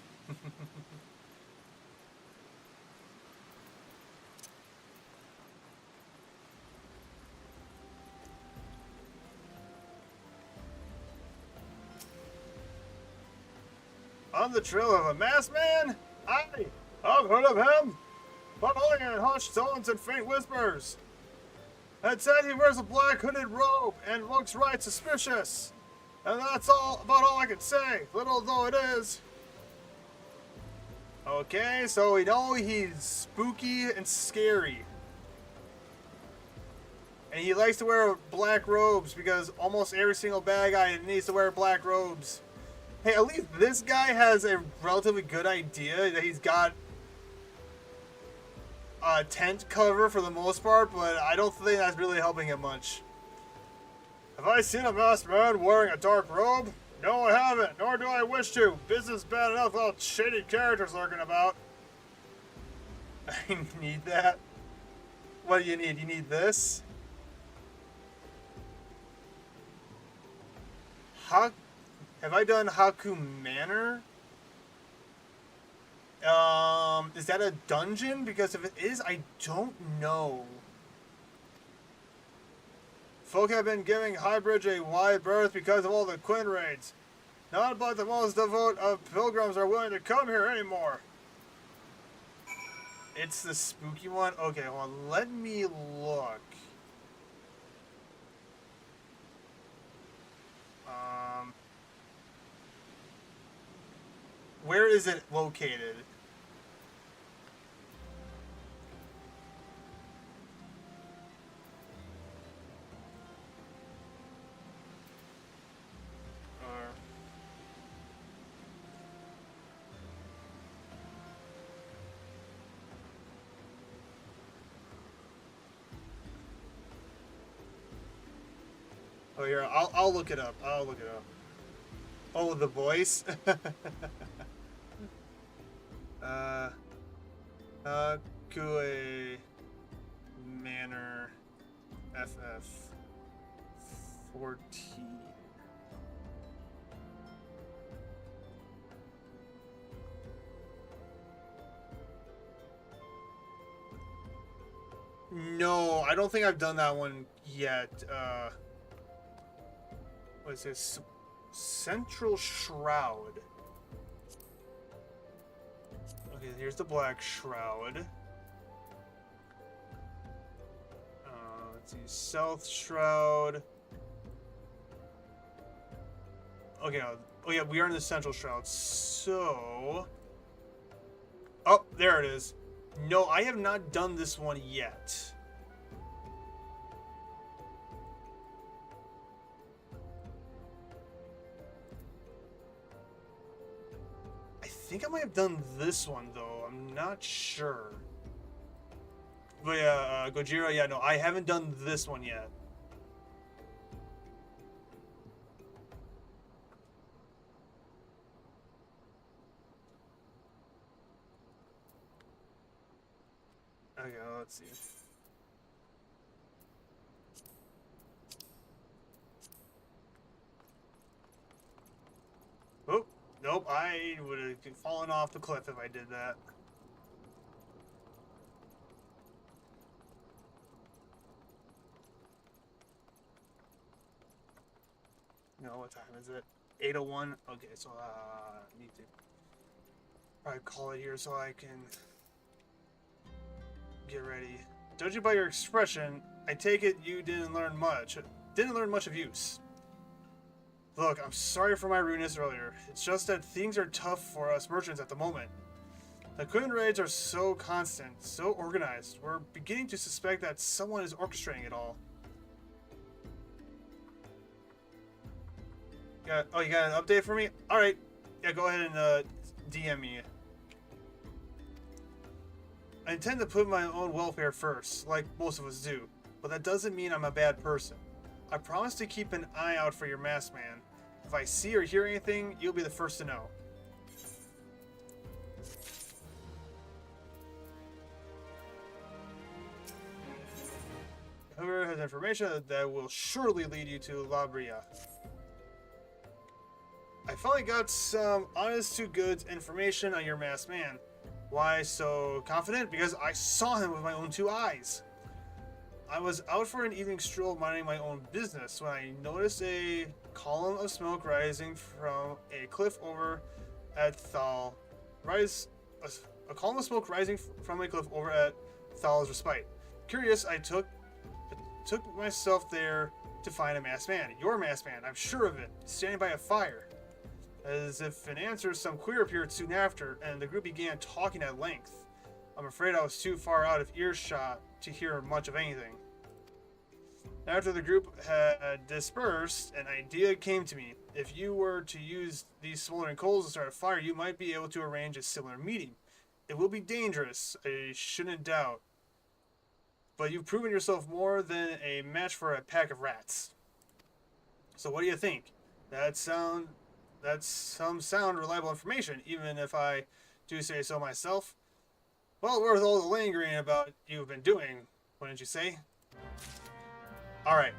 On the trail of a masked man? Aye, I've heard of him, but only in hushed tones and faint whispers. It said he wears a black hooded robe and looks right suspicious. And that's about all I can say, little though it is. Okay, so we know he's spooky and scary. And he likes to wear black robes because almost every single bad guy needs to wear black robes. Hey, at least this guy has a relatively good idea that he's got a tent cover for the most part, but I don't think that's really helping him much. Have I seen a masked man wearing a dark robe? No, I haven't, nor do I wish to. Business bad enough without shady characters lurking about. I need that. What do you need? You need this? Have I done Haku Manor? Is that a dungeon? Because if it is, I don't know. Folk have been giving Highbridge a wide berth because of all the Quinn raids. Not but the most devout of pilgrims are willing to come here anymore. It's the spooky one? Okay, hold on. Let me look. Where is it located? Oh, here, I'll look it up. I'll look it up. Oh, the voice? Kue Manor FF 14. No, I don't think I've done that one yet. What is this? Central Shroud. Okay, here's the Black Shroud. Let's see, South Shroud. Okay, oh yeah, we are in the Central Shroud, so... Oh, there it is. No, I have not done this one yet. I think I might have done this one, though. I'm not sure. But yeah, Gojira, yeah, no, I haven't done this one yet. Okay, let's see. Oh, nope, I would have fallen off the cliff if I did that. No, what time is it? 8:01? Okay, so need to probably call it here so I can get ready. Judging by your expression, I take it you didn't learn much. Didn't learn much of use. Look, I'm sorry for my rudeness earlier. It's just that things are tough for us merchants at the moment. The equipment raids are so constant, so organized. We're beginning to suspect that someone is orchestrating it all. Oh, you got an update for me? Alright. Yeah, go ahead and DM me. I intend to put my own welfare first, like most of us do. But that doesn't mean I'm a bad person. I promise to keep an eye out for your masked man. If I see or hear anything, you'll be the first to know. Whoever has information that will surely lead you to Labria. I finally got some honest-to-goods information on your masked man. Why so confident? Because I saw him with my own two eyes. I was out for an evening stroll minding my own business when I noticed a column of smoke rising from a cliff over at Thal. A column of smoke rising from a cliff over at Thal's respite. Curious, I took myself there to find a masked man. Your masked man, I'm sure of it, standing by a fire. As if in answer, some queer appeared soon after, and the group began talking at length. I'm afraid I was too far out of earshot to hear much of anything. After the group had dispersed, an idea came to me. If you were to use these smoldering coals to start a fire, you might be able to arrange a similar meeting. It will be dangerous, I shouldn't doubt. But you've proven yourself more than a match for a pack of rats. So what do you think? That's some sound reliable information, even if I do say so myself. Well worth all the lingering about you've been doing, wouldn't you say? Alright.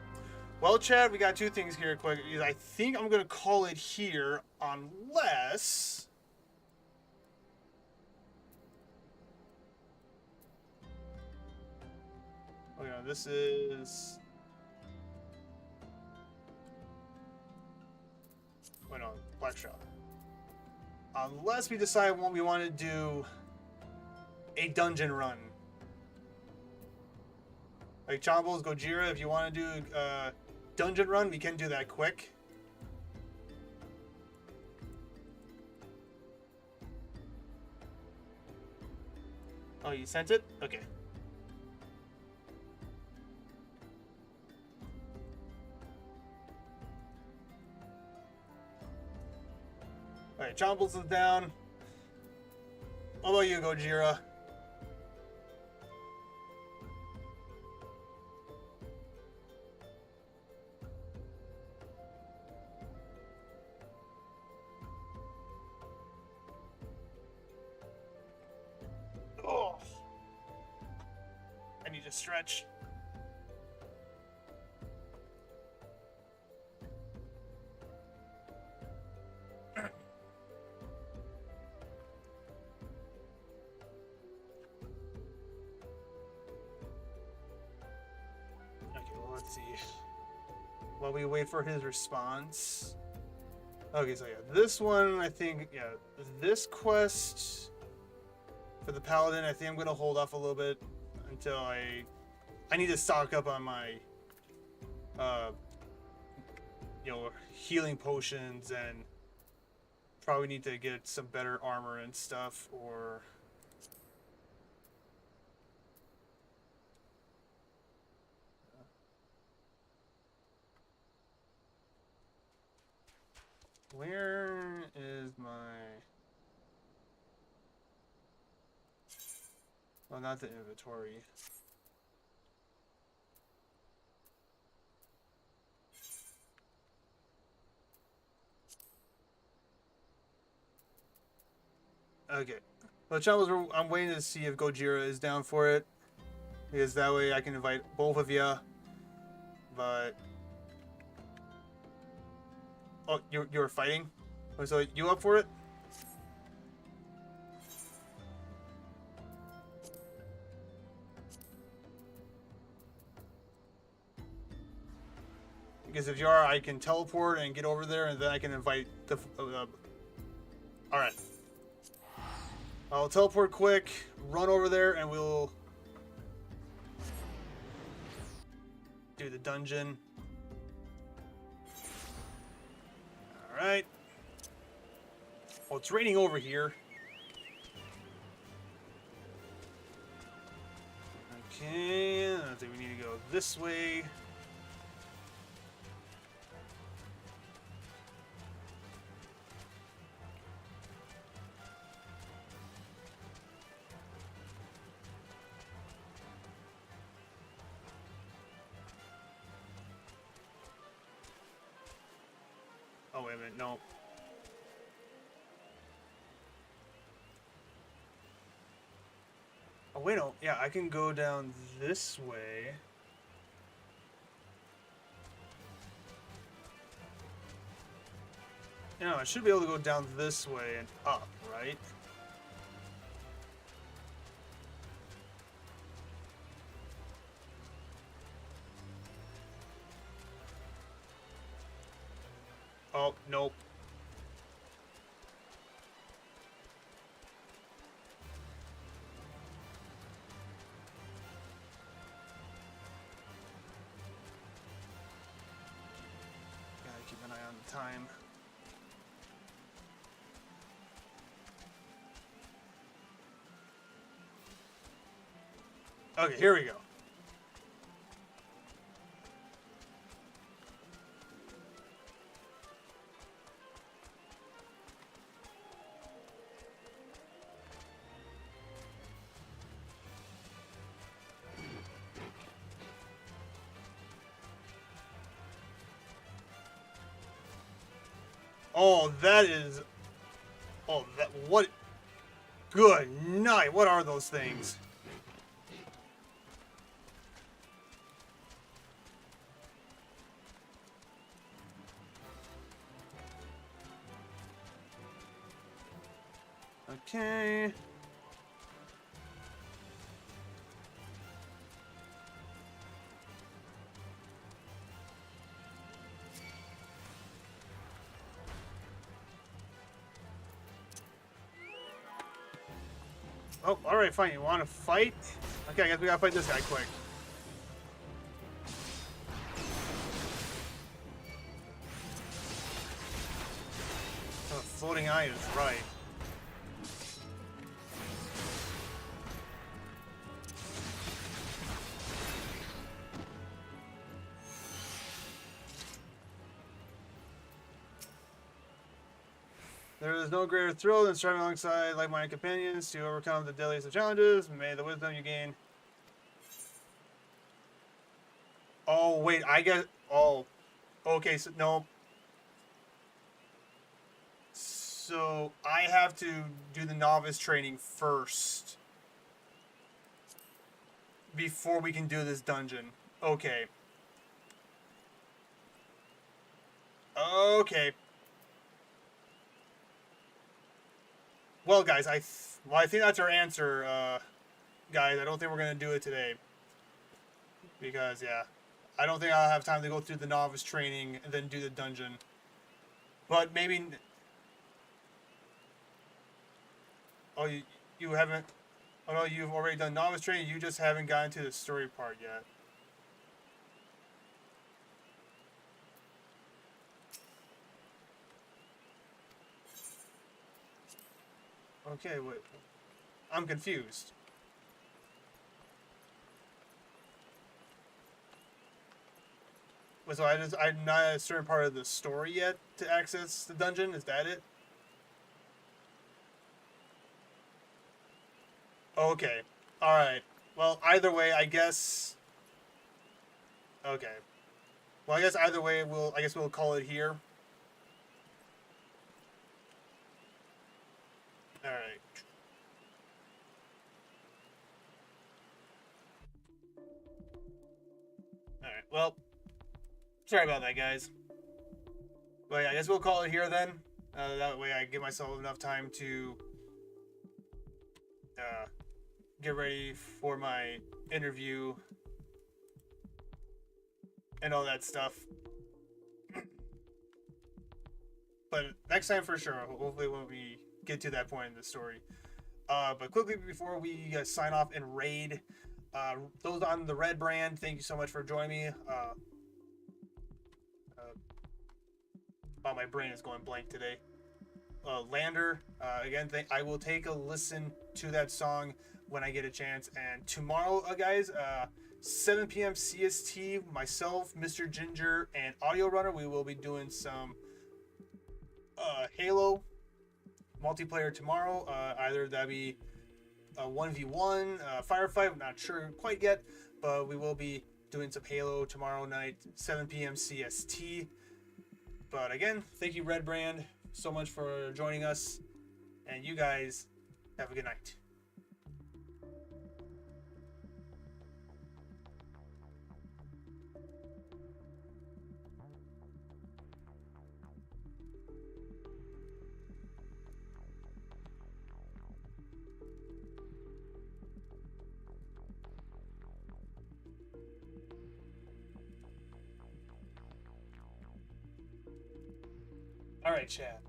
Well, Chad, we got two things here quick. I think I'm going to call it here, unless... Oh, yeah, this is... Wait, no, Black Shroud. Unless we decide when we want to do a dungeon run. Like Chombles, Gojira, if you want to do a dungeon run, we can do that quick. Oh, you sent it? Okay. Alright, Chombles is down. What about you, Gojira? Oh, I need to stretch. see. While we wait for his response. Okay, so yeah, this one, I think, yeah, this quest for the Paladin, I think I'm going to hold off a little bit until I need to stock up on my, you know, healing potions, and probably need to get some better armor and stuff, or... Where is my... Oh, not the inventory. Okay. Well, the challenge was I'm waiting to see if Gojira is down for it, because that way I can invite both of you. But... Oh, you're fighting? Oh, so you up for it? Because if you are, I can teleport and get over there, and then I can invite the... Alright. I'll teleport quick, run over there, and we'll... do the dungeon. Alright. Well, it's raining over here. Okay, I think we need to go this way. Oh, wait a minute, no. Oh, wait, no. Yeah, I can go down this way. You know, I should be able to go down this way and up, right? Oh, nope. Gotta keep an eye on the time. Okay, here we go. Oh, that is... Oh, that... What... Good night! What are those things? Okay... Oh, alright, fine. You want to fight? Okay, I guess we gotta fight this guy quick. Oh, floating eye is right. There is no greater thrill than striving alongside like-minded companions to overcome the deadliest of challenges. May the wisdom you gain. Oh, wait, I guess... Oh. Okay, so, no. So, I have to do the novice training first. Before we can do this dungeon. Okay. Okay. Well, guys, I think that's our answer, guys. I don't think we're gonna do it today because, yeah, I don't think I'll have time to go through the novice training and then do the dungeon. But maybe. Oh, you haven't. Oh no, you've already done novice training. You just haven't gotten to the story part yet. Okay, wait. I'm confused. So I'm not at a certain part of the story yet to access the dungeon. Is that it? Okay. All right. Well, either way, I guess. Okay. Well, I guess either way, we'll call it here. All right. All right. Well, sorry about that, guys. But yeah, I guess we'll call it here then. That way, I give myself enough time to get ready for my interview and all that stuff. But next time for sure. Hopefully, when we get to that point in the story. But quickly before we sign off and raid, those on the red brand, thank you so much for joining me. Wow, my brain is going blank today. Lander, again, I will take a listen to that song when I get a chance. And tomorrow, guys, 7 p.m. CST, myself, Mr. Ginger, and Audio Runner, we will be doing some Halo multiplayer tomorrow. Either that be a 1v1 firefight, I'm not sure quite yet, but we will be doing some Halo tomorrow night, 7 p.m. CST. But again, thank you, Red Brand, so much for joining us, and you guys have a good night. All right, chat.